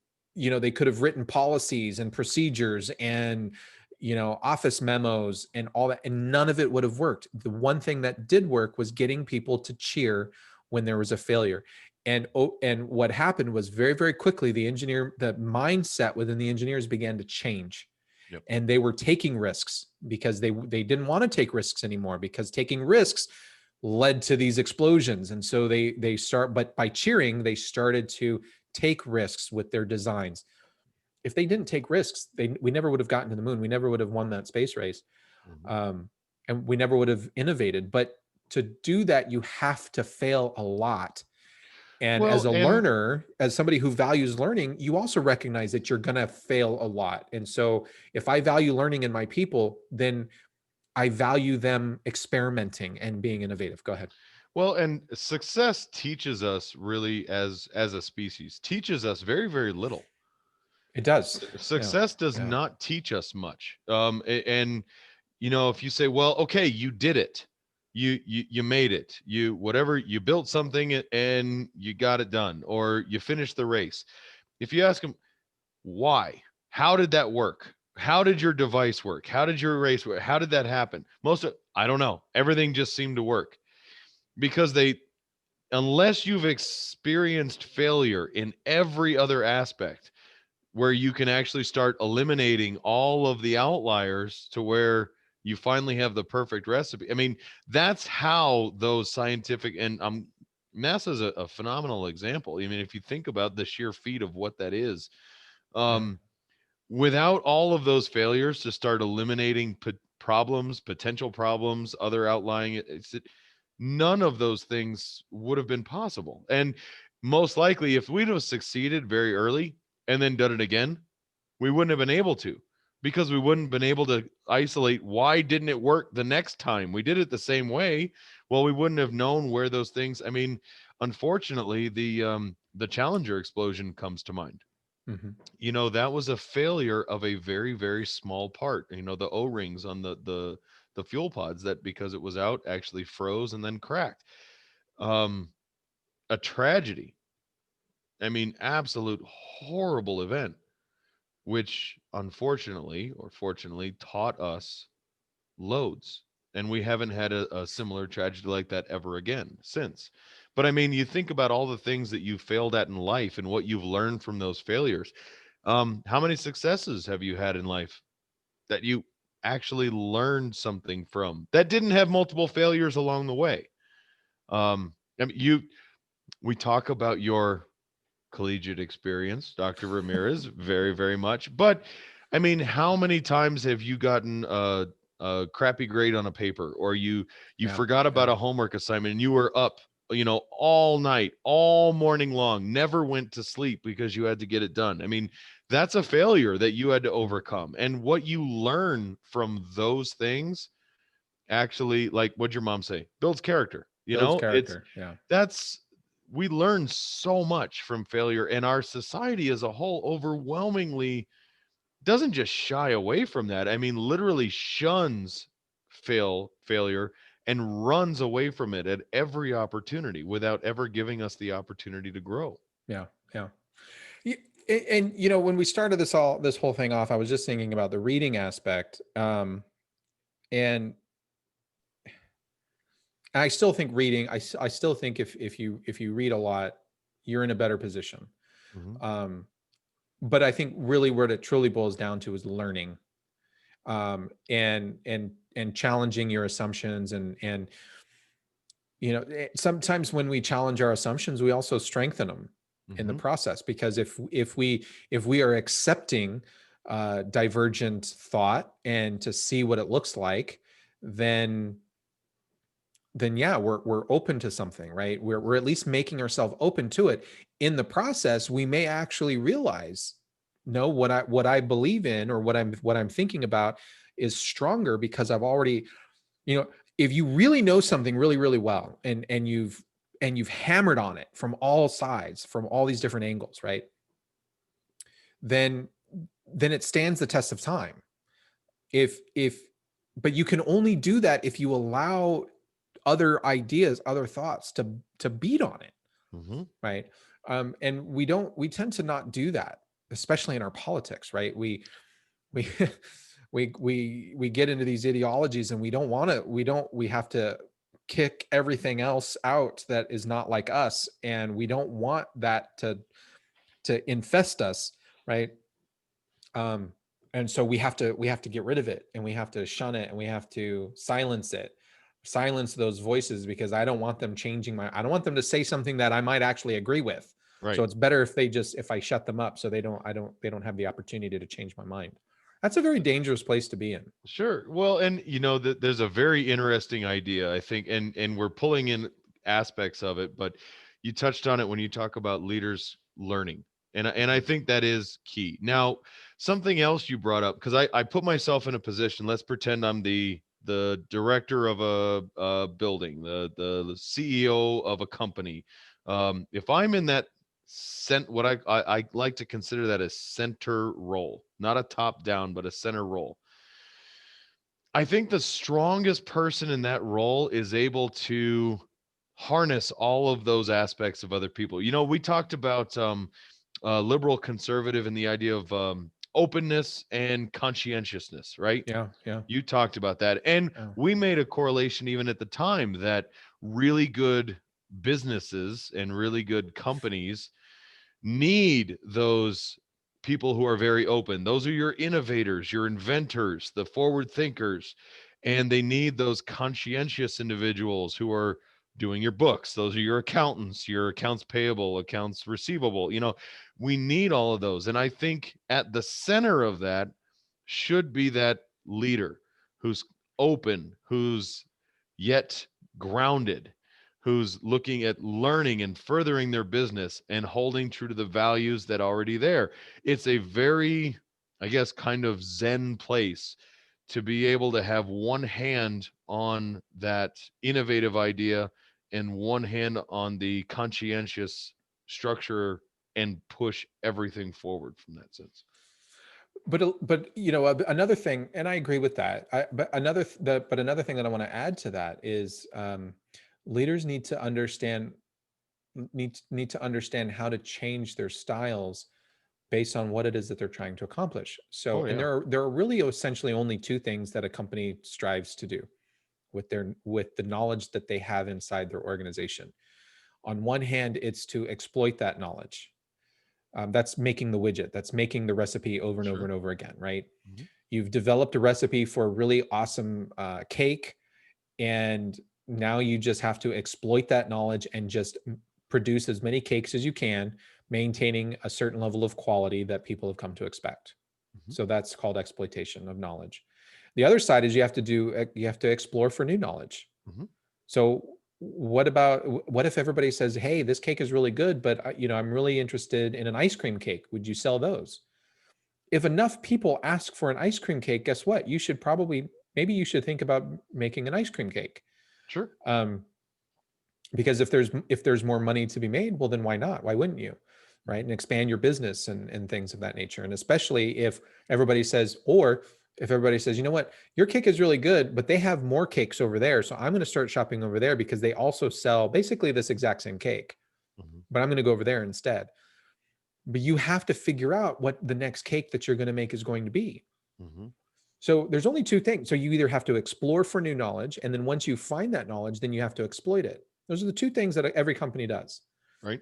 policies and procedures and office memos and all that, and none of it would have worked. The one thing that did work was getting people to cheer when there was a failure. And what happened was very, very quickly, the mindset within the engineers began to change. Yep. And they were taking risks because they didn't want to take risks anymore, because taking risks led to these explosions. And so but by cheering, they started to take risks with their designs. If they didn't take risks, we never would have gotten to the moon. We never would have won that space race. And we never would have innovated. But to do that, you have to fail a lot. And as a learner, as somebody who values learning, you also recognize that you're going to fail a lot. And so if I value learning in my people, then I value them experimenting and being innovative. Go ahead. Well, and success teaches us, really, as a species, teaches us very, very little. It does. Success does not teach us much. And if you say, well, okay, you did it, you made it, you built something and you got it done, or you finished the race. If you ask them why, how did that work? How did your device work? How did your race work? How did that happen? I don't know. Everything just seemed to work, because unless you've experienced failure in every other aspect, where you can actually start eliminating all of the outliers to where you finally have the perfect recipe. I mean, that's how those scientific, and NASA's a phenomenal example. I mean, if you think about the sheer feat of what that is, without all of those failures to start eliminating potential problems, other outlying, none of those things would have been possible. And most likely, if we'd have succeeded very early and then done it again, we wouldn't have been able to, because we wouldn't have been able to isolate why didn't it work the next time we did it the same way. Well, we wouldn't have known where those things, I mean, unfortunately, the Challenger explosion comes to mind. That was a failure of a very, very small part, the O-rings on the fuel pods, that, because it was out, actually froze and then cracked. A tragedy. I mean, absolute horrible event, which unfortunately or fortunately taught us loads. And we haven't had a similar tragedy like that ever again since. But I mean, you think about all the things that you failed at in life and what you've learned from those failures. How many successes have you had in life that you actually learned something from, that didn't have multiple failures along the way? I mean, we talk about your collegiate experience, Dr. Ramirez, very, very much. But I mean, how many times have you gotten a crappy grade on a paper, or you forgot about a homework assignment and you were up, all night, all morning long, never went to sleep because you had to get it done? I mean, that's a failure that you had to overcome. And what you learn from those things, actually, like, what'd your mom say? Builds character. We learn so much from failure, and our society as a whole overwhelmingly doesn't just shy away from that. I mean, literally shuns failure and runs away from it at every opportunity without ever giving us the opportunity to grow. Yeah. And when we started this whole thing off, I was just thinking about the reading aspect. And I still think reading, I still think if you read a lot, you're in a better position. But I think really what it truly boils down to is learning, and challenging your assumptions, and sometimes when we challenge our assumptions, we also strengthen them in the process, because if we are accepting divergent thought and to see what it looks like, then yeah, we're open to something, right? We're at least making ourselves open to it. In the process, we may actually realize, no, what I believe in, or what I'm thinking about is stronger, because I've already, if you really know something really, really well, and you've hammered on it from all sides, from all these different angles, right? Then it stands the test of time. But you can only do that if you allow other ideas, other thoughts to beat on it, right? And we tend to not do that, especially in our politics, right? We we get into these ideologies, and we don't want to, we have to kick everything else out that is not like us, and we don't want that to infest us, right? And so we have to get rid of it, and we have to shun it, and we have to silence those voices, because I don't want them I don't want them to say something that I might actually agree with. Right. So it's better if I shut them up, so they don't have the opportunity to change my mind. That's a very dangerous place to be in. Sure. Well, and there's a very interesting idea, I think, and we're pulling in aspects of it, but you touched on it when you talk about leaders learning. And I think that is key. Now, something else you brought up, because I put myself in a position, let's pretend I'm the director of a building, the CEO of a company. If I'm in that what I like to consider that a center role, not a top down, but a center role. I think the strongest person in that role is able to harness all of those aspects of other people. We talked about liberal conservative and the idea of openness and conscientiousness, right? Yeah. You talked about that. And Yeah. we made a correlation even at the time that really good businesses and really good companies need those people who are very open. Those are your innovators, your inventors, the forward thinkers, and they need those conscientious individuals who are doing your books. Those are your accountants, your accounts payable, accounts receivable. We need all of those. And I think at the center of that should be that leader who's open, who's yet grounded, who's looking at learning and furthering their business and holding true to the values that are already there. It's a very, I guess, kind of Zen place to be able to have one hand on that innovative idea and one hand on the conscientious structure and push everything forward from that sense. But another thing, and I agree with that. But another thing that I want to add to that is, leaders need to understand how to change their styles based on what it is that they're trying to accomplish. So, and there are really essentially only two things that a company strives to do with the knowledge that they have inside their organization. On one hand, it's to exploit that knowledge. That's making the widget. That's making the recipe over and over and over again, right? Mm-hmm. You've developed a recipe for a really awesome cake, and now you just have to exploit that knowledge and just produce as many cakes as you can, maintaining a certain level of quality that people have come to expect. Mm-hmm. So that's called exploitation of knowledge. The other side is you have to explore for new knowledge. Mm-hmm. So what if everybody says, hey, this cake is really good, but I'm really interested in an ice cream cake. Would you sell those? If enough people ask for an ice cream cake, guess what? Maybe you should think about making an ice cream cake. Sure. Because if there's more money to be made, well, then why not? Why wouldn't you? Right. And expand your business and things of that nature. And especially if everybody says, you know what, your cake is really good, but they have more cakes over there. So I'm going to start shopping over there because they also sell basically this exact same cake, but I'm going to go over there instead. But you have to figure out what the next cake that you're going to make is going to be. Mm-hmm. So there's only two things. So you either have to explore for new knowledge, and then once you find that knowledge, then you have to exploit it. Those are the two things that every company does. Right.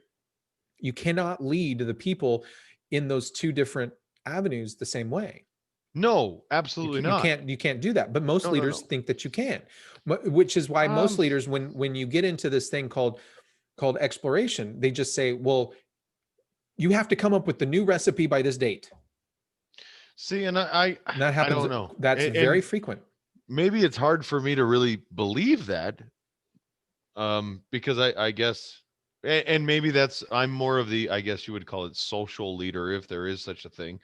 You cannot lead the people in those two different avenues the same way. No, absolutely not. You can't do that. But most leaders think that you can, which is why most leaders, when you get into this thing called exploration, they just say, well, you have to come up with the new recipe by this date. See, and that happens. I don't know. That's very frequent. Maybe it's hard for me to really believe that, because I guess, and maybe I'm more of the, I guess you would call it social leader, if there is such a thing.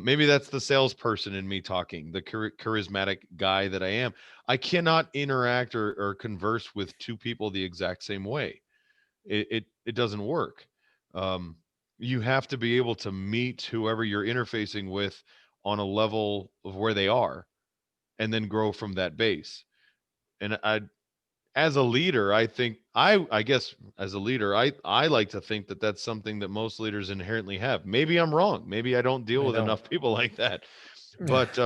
Maybe that's the salesperson in me talking, the charismatic guy that I am. I cannot interact or converse with two people the exact same way. It doesn't work. You have to be able to meet whoever you're interfacing with on a level of where they are, and then grow from that base. And as a leader, I think I guess as a leader, I like to think that that's something that most leaders inherently have. Maybe I'm wrong. Maybe I don't deal with enough people like that. But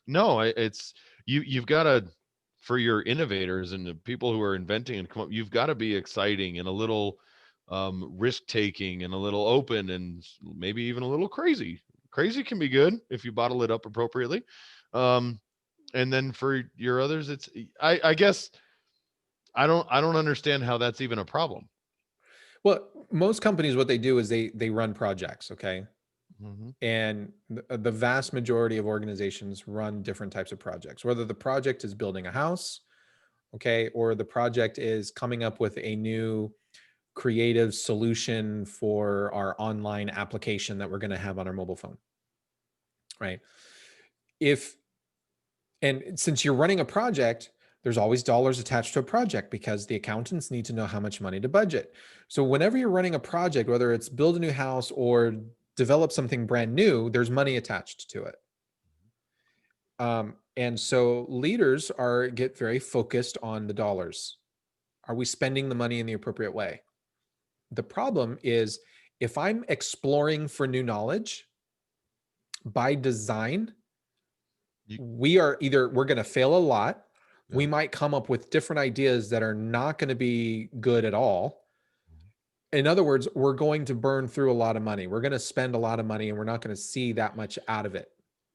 No, it's you've got to, for your innovators and the people who are inventing and come up, you've got to be exciting and a little risk taking and a little open and maybe even a little crazy. Crazy can be good if you bottle it up appropriately. Um, and then for your others, it's I guess I don't understand how that's even a problem. Well, most companies, what they do is they run projects, okay? Hmm. And the vast majority of organizations run different types of projects, whether the project is building a house, okay, or the project is coming up with a new creative solution for our online application that we're going to have on our mobile phone, right? If And since you're running a project, there's always dollars attached to a project because the accountants need to know how much money to budget. So whenever you're running a project, whether it's build a new house or develop something brand new, there's money attached to it. And so leaders get very focused on the dollars. Are we spending the money in the appropriate way? The problem is if I'm exploring for new knowledge by design, we're going to fail a lot. Yeah. We might come up with different ideas that are not going to be good at all. In other words, we're going to burn through a lot of money. We're going to spend a lot of money and we're not going to see that much out of it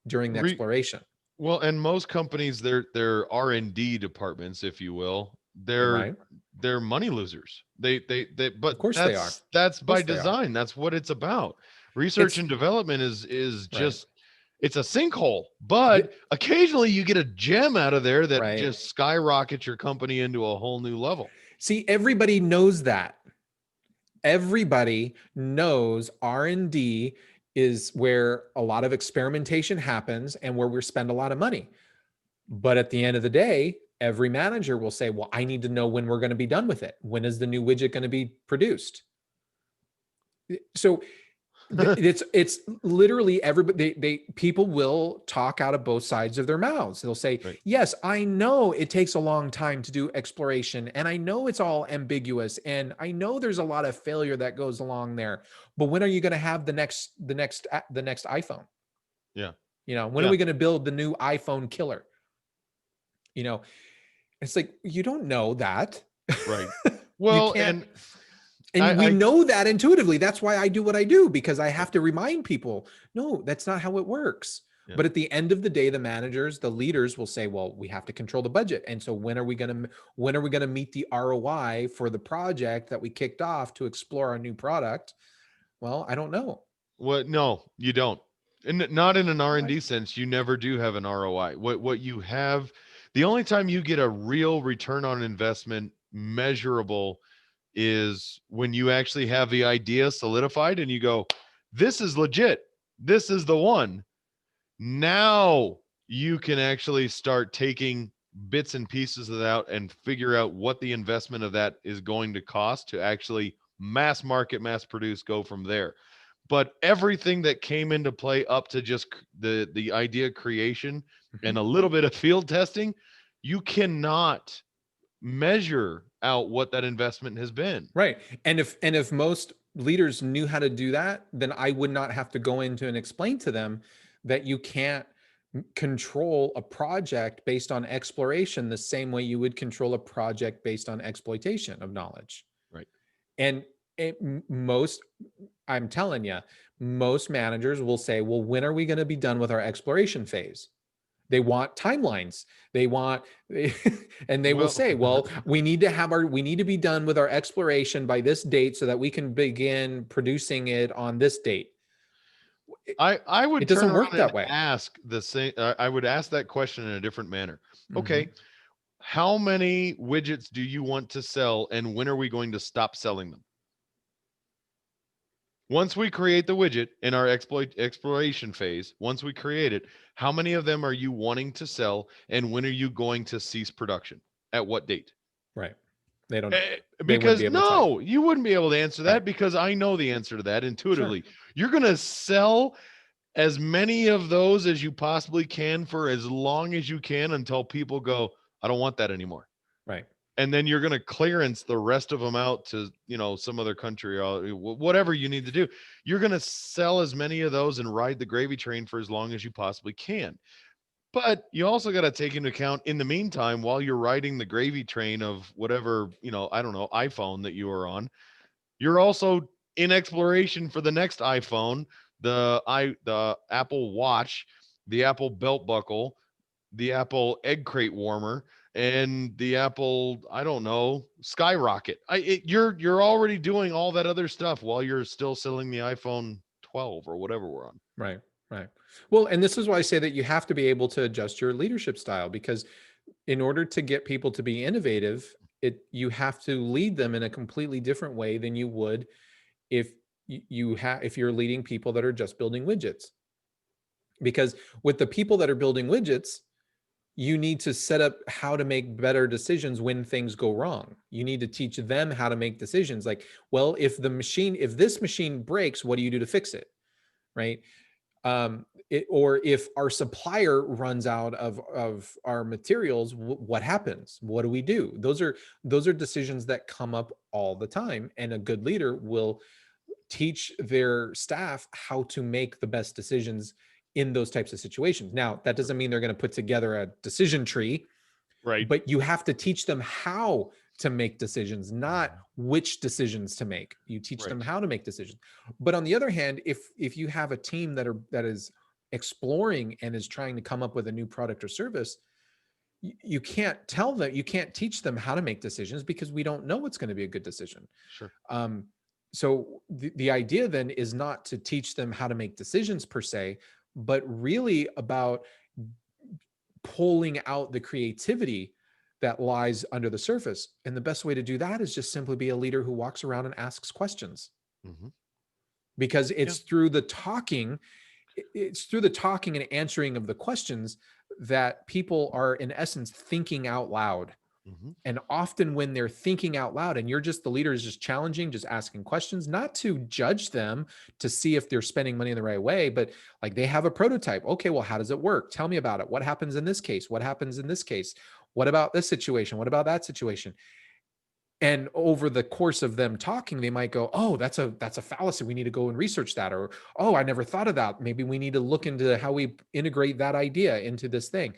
during the exploration. Well, and most companies, their R&D departments, if you will, Right. they're money losers. But Of course they are. That's by course they are. design. That's what it's about. Research and development is Right. just, it's a sinkhole. But occasionally you get a gem out of there that Right. just skyrockets your company into a whole new level. See, everybody knows that. Everybody knows R&D is where a lot of experimentation happens and where we spend a lot of money. But at the end of the day, every manager will say, well, I need to know when we're going to be done with it. When is the new widget going to be produced? So it's literally everybody, people will talk out of both sides of their mouths. They'll say, Right. yes, I know it takes a long time to do exploration and I know it's all ambiguous and I know there's a lot of failure that goes along there, but when are you going to have the next iPhone? Yeah. When are we going to build the new iPhone killer? It's like, you don't know that. Right. Well, and we know that intuitively. That's why I do what I do, because I have to remind people, no, that's not how it works. Yeah. But at the end of the day, the managers, the leaders will say, well, we have to control the budget. And so when are we going to meet the ROI for the project that we kicked off to explore our new product? Well, I don't know. Well, no, you don't. And not in an R&D sense. You never do have an ROI. What you have, the only time you get a real return on investment measurable is when you actually have the idea solidified and you go, this is legit. This is the one. Now you can actually start taking bits and pieces of that and figure out what the investment of that is going to cost to actually mass market, mass produce, go from there. But everything that came into play up to just the idea creation and a little bit of field testing, you cannot measure out what that investment has been. Right. And if most leaders knew how to do that, then I would not have to go into and explain to them that you can't control a project based on exploration the same way you would control a project based on exploitation of knowledge. Right. And I'm telling you, most managers will say, well, when are we going to be done with our exploration phase? They want timelines. And they will say, well, we need to be done with our exploration by this date so that we can begin producing it on this date. I would it doesn't work that way. Ask the same. I would ask that question in a different manner. Okay. How many widgets do you want to sell and when are we going to stop selling them? Once we create the widget in our exploration phase, once we create it, how many of them are you wanting to sell and when are you going to cease production? At what date? Right. They don't because you wouldn't be able to answer that because I know the answer to that intuitively. Sure. You're going to sell as many of those as you possibly can for as long as you can until people go, I don't want that anymore. Right. And then you're going to clearance the rest of them out to, some other country or whatever you need to do. You're going to sell as many of those and ride the gravy train for as long as you possibly can. But you also got to take into account in the meantime, while you're riding the gravy train of whatever, I don't know, iPhone that you are on, you're also in exploration for the next iPhone, the Apple Watch, the Apple belt buckle, the Apple egg crate warmer, and the Apple, I don't know, skyrocket. You're already doing all that other stuff while you're still selling the iPhone 12 or whatever we're on. Right. Right. Well, and this is why I say that you have to be able to adjust your leadership style, because in order to get people to be innovative, you have to lead them in a completely different way than you would if if you're leading people that are just building widgets. Because with the people that are building widgets, you need to set up how to make better decisions when things go wrong. You need to teach them how to make decisions like, well, if this machine breaks, what do you do to fix it? Right. Or if our supplier runs out of our materials, what happens? What do we do? Those are decisions that come up all the time. And a good leader will teach their staff how to make the best decisions in those types of situations. Now, that doesn't mean they're going to put together a decision tree, right? But you have to teach them how to make decisions, not which decisions to make. You teach them how to make decisions. But on the other hand, if you have a team that is exploring and is trying to come up with a new product or service, you can't teach them how to make decisions, because we don't know what's going to be a good decision. Sure. So the idea then is not to teach them how to make decisions per se, but really about pulling out the creativity that lies under the surface. And the best way to do that is just simply be a leader who walks around and asks questions. Mm-hmm. Because it's through the talking and answering of the questions that people are in essence thinking out loud. Mm-hmm. And often when they're thinking out loud and you're just the leader is just challenging, just asking questions, not to judge them, to see if they're spending money in the right way, but like they have a prototype. Okay, well, how does it work? Tell me about it. What happens in this case? What happens in this case? What about this situation? What about that situation? And over the course of them talking, they might go, oh, that's a fallacy. We need to go and research that. Or, oh, I never thought of that. Maybe we need to look into how we integrate that idea into this thing.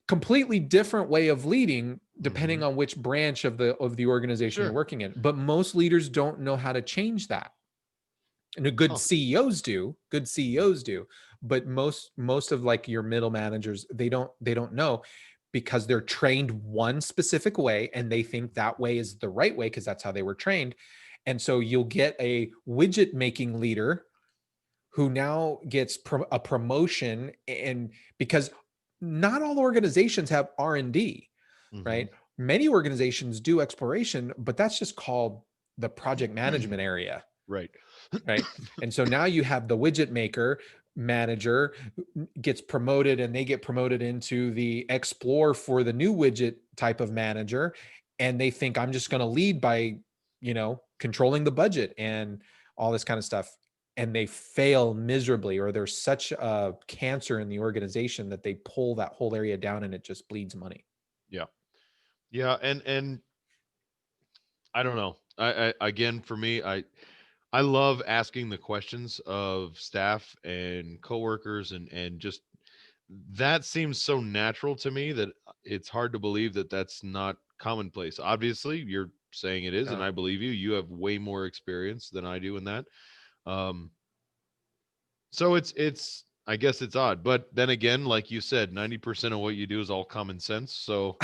Completely different way of leading depending on which branch of the organization you're working in. But most leaders don't know how to change that. And good CEOs do, but most of like your middle managers, they don't know, because they're trained one specific way and they think that way is the right way because that's how they were trained. And so you'll get a widget making leader who now gets a promotion, and because not all organizations have R&D, right? Many organizations do exploration, but that's just called the project management area. Right. And so now you have the widget maker manager gets promoted, and they get promoted into the explore for the new widget type of manager. And they think, I'm just going to lead by, controlling the budget and all this kind of stuff. And they fail miserably, or there's such a cancer in the organization that they pull that whole area down and it just bleeds money. Yeah. Yeah. And I don't know. I again, for me, I love asking the questions of staff and coworkers, and just that seems so natural to me that it's hard to believe that that's not commonplace. Obviously, you're saying it is, and I believe you. You have way more experience than I do in that. So it's I guess it's odd, but then again, like you said, 90% of what you do is all common sense. So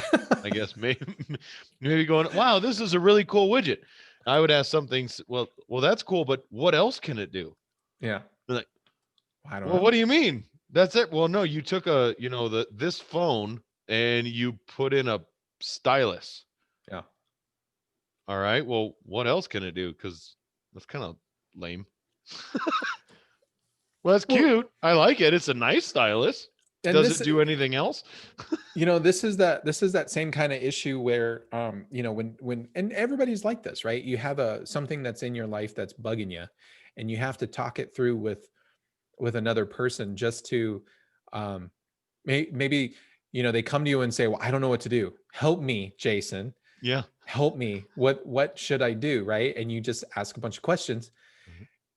I guess maybe going, wow, this is a really cool widget. I would ask something. Well, that's cool, but what else can it do? Yeah. Like, I don't know. What do you mean? That's it. Well, no, you took this phone and you put in a stylus. Yeah. All right. Well, what else can it do? Because that's kind of lame. Well, that's cute. I like it. It's a nice stylus. Does it do anything else? This is that same kind of issue where, when and everybody's like this, right? You have something that's in your life that's bugging you, and you have to talk it through with another person just to, maybe, they come to you and say, well, I don't know what to do. Help me, Jason. Yeah. Help me. What should I do? Right. And you just ask a bunch of questions,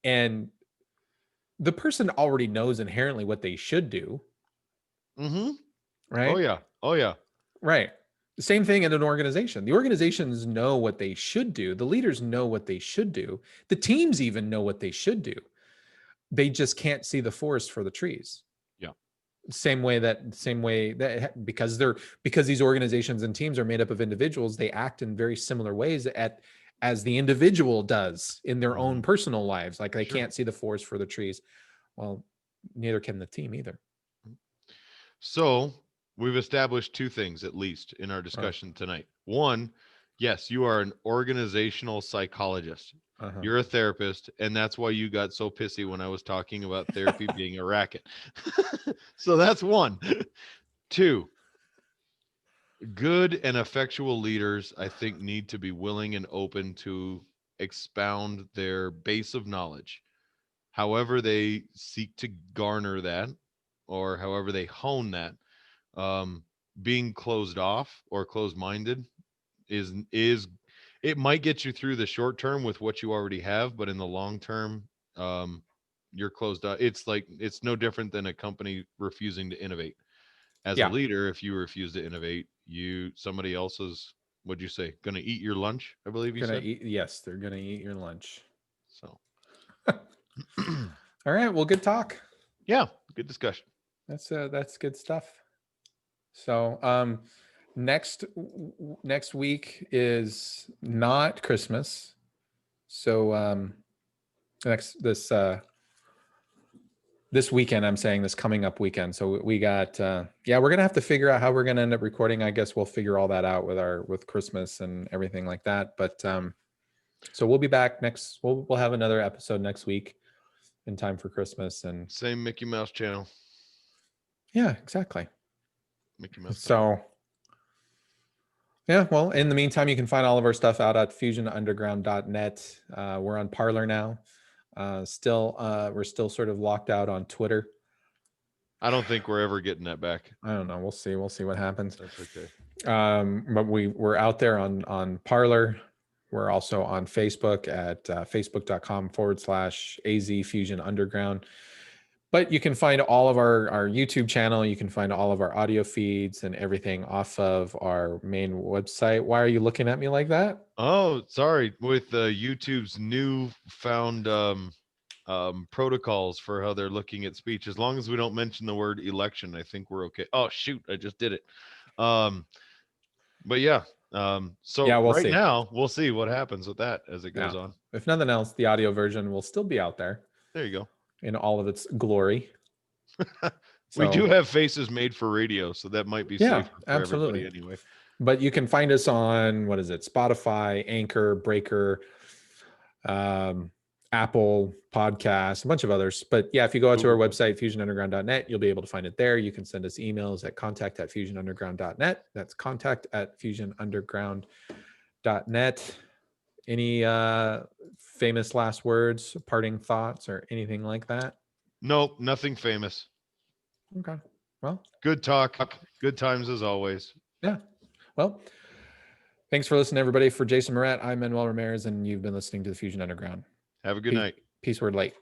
and the person already knows inherently what they should do. Mm-hmm. right? Oh yeah. Oh yeah. Right. Same thing in an organization. The organizations know what they should do. The leaders know what they should do. The teams even know what they should do. They just can't see the forest for the trees. Yeah. Same way that because these organizations and teams are made up of individuals, they act in very similar ways as the individual does in their own personal lives. Like they can't see the forest for the trees. Well, neither can the team either. So we've established two things at least in our discussion tonight. One, yes, you are an organizational psychologist. You're a therapist, and that's why you got so pissy when I was talking about therapy being a racket. So that's one. Two, good and effectual leaders, I think, need to be willing and open to expound their base of knowledge. However, they seek to garner that, or however they hone that. Being closed off or closed minded is it might get you through the short term with what you already have, but in the long term, you're closed up. It's no different than a company refusing to innovate. As a leader, if you refuse to innovate, somebody else is, what'd you say, gonna eat your lunch, I believe you said. Yes, they're gonna eat your lunch. So all right, well, good talk. Yeah, good discussion. That's good stuff. So next week is not Christmas. So this weekend, I'm saying this coming up weekend. So we got we're gonna have to figure out how we're gonna end up recording. I guess we'll figure all that out with Christmas and everything like that. But so we'll be back we'll have another episode next week in time for Christmas. And same Mickey Mouse channel. Yeah, exactly. Mickey Mouse. So yeah, well, in the meantime, you can find all of our stuff out at fusionunderground.net. We're on Parler now. We're still sort of locked out on Twitter. I don't think we're ever getting that back. I don't know. We'll see what happens. That's okay. But we're out there on Parler. We're also on Facebook at facebook.com/AZ Fusion Underground. But you can find all of our YouTube channel. You can find all of our audio feeds and everything off of our main website. Why are you looking at me like that? Oh, sorry. With YouTube's newfound protocols for how they're looking at speech, as long as we don't mention the word election, I think we're okay. Oh shoot, I just did it. But yeah. So yeah, we'll see. Now we'll see what happens with that as it goes on. If nothing else, the audio version will still be out there. There you go. In all of its glory. We do have faces made for radio, so that might be safer for everybody anyway. But you can find us on, Spotify, Anchor, Breaker, Apple Podcasts, a bunch of others. But yeah, if you go out to our website, fusionunderground.net, you'll be able to find it there. You can send us emails at contact@fusionunderground.net. That's contact@fusionunderground.net. Any famous last words, parting thoughts, or anything like that? Nope, nothing famous. Okay. Well, good talk. Good times as always. Yeah. Well, thanks for listening, everybody. For Jason Moret, I'm Manuel Ramirez, and you've been listening to the Fusion Underground. Have a good night. Peace word light.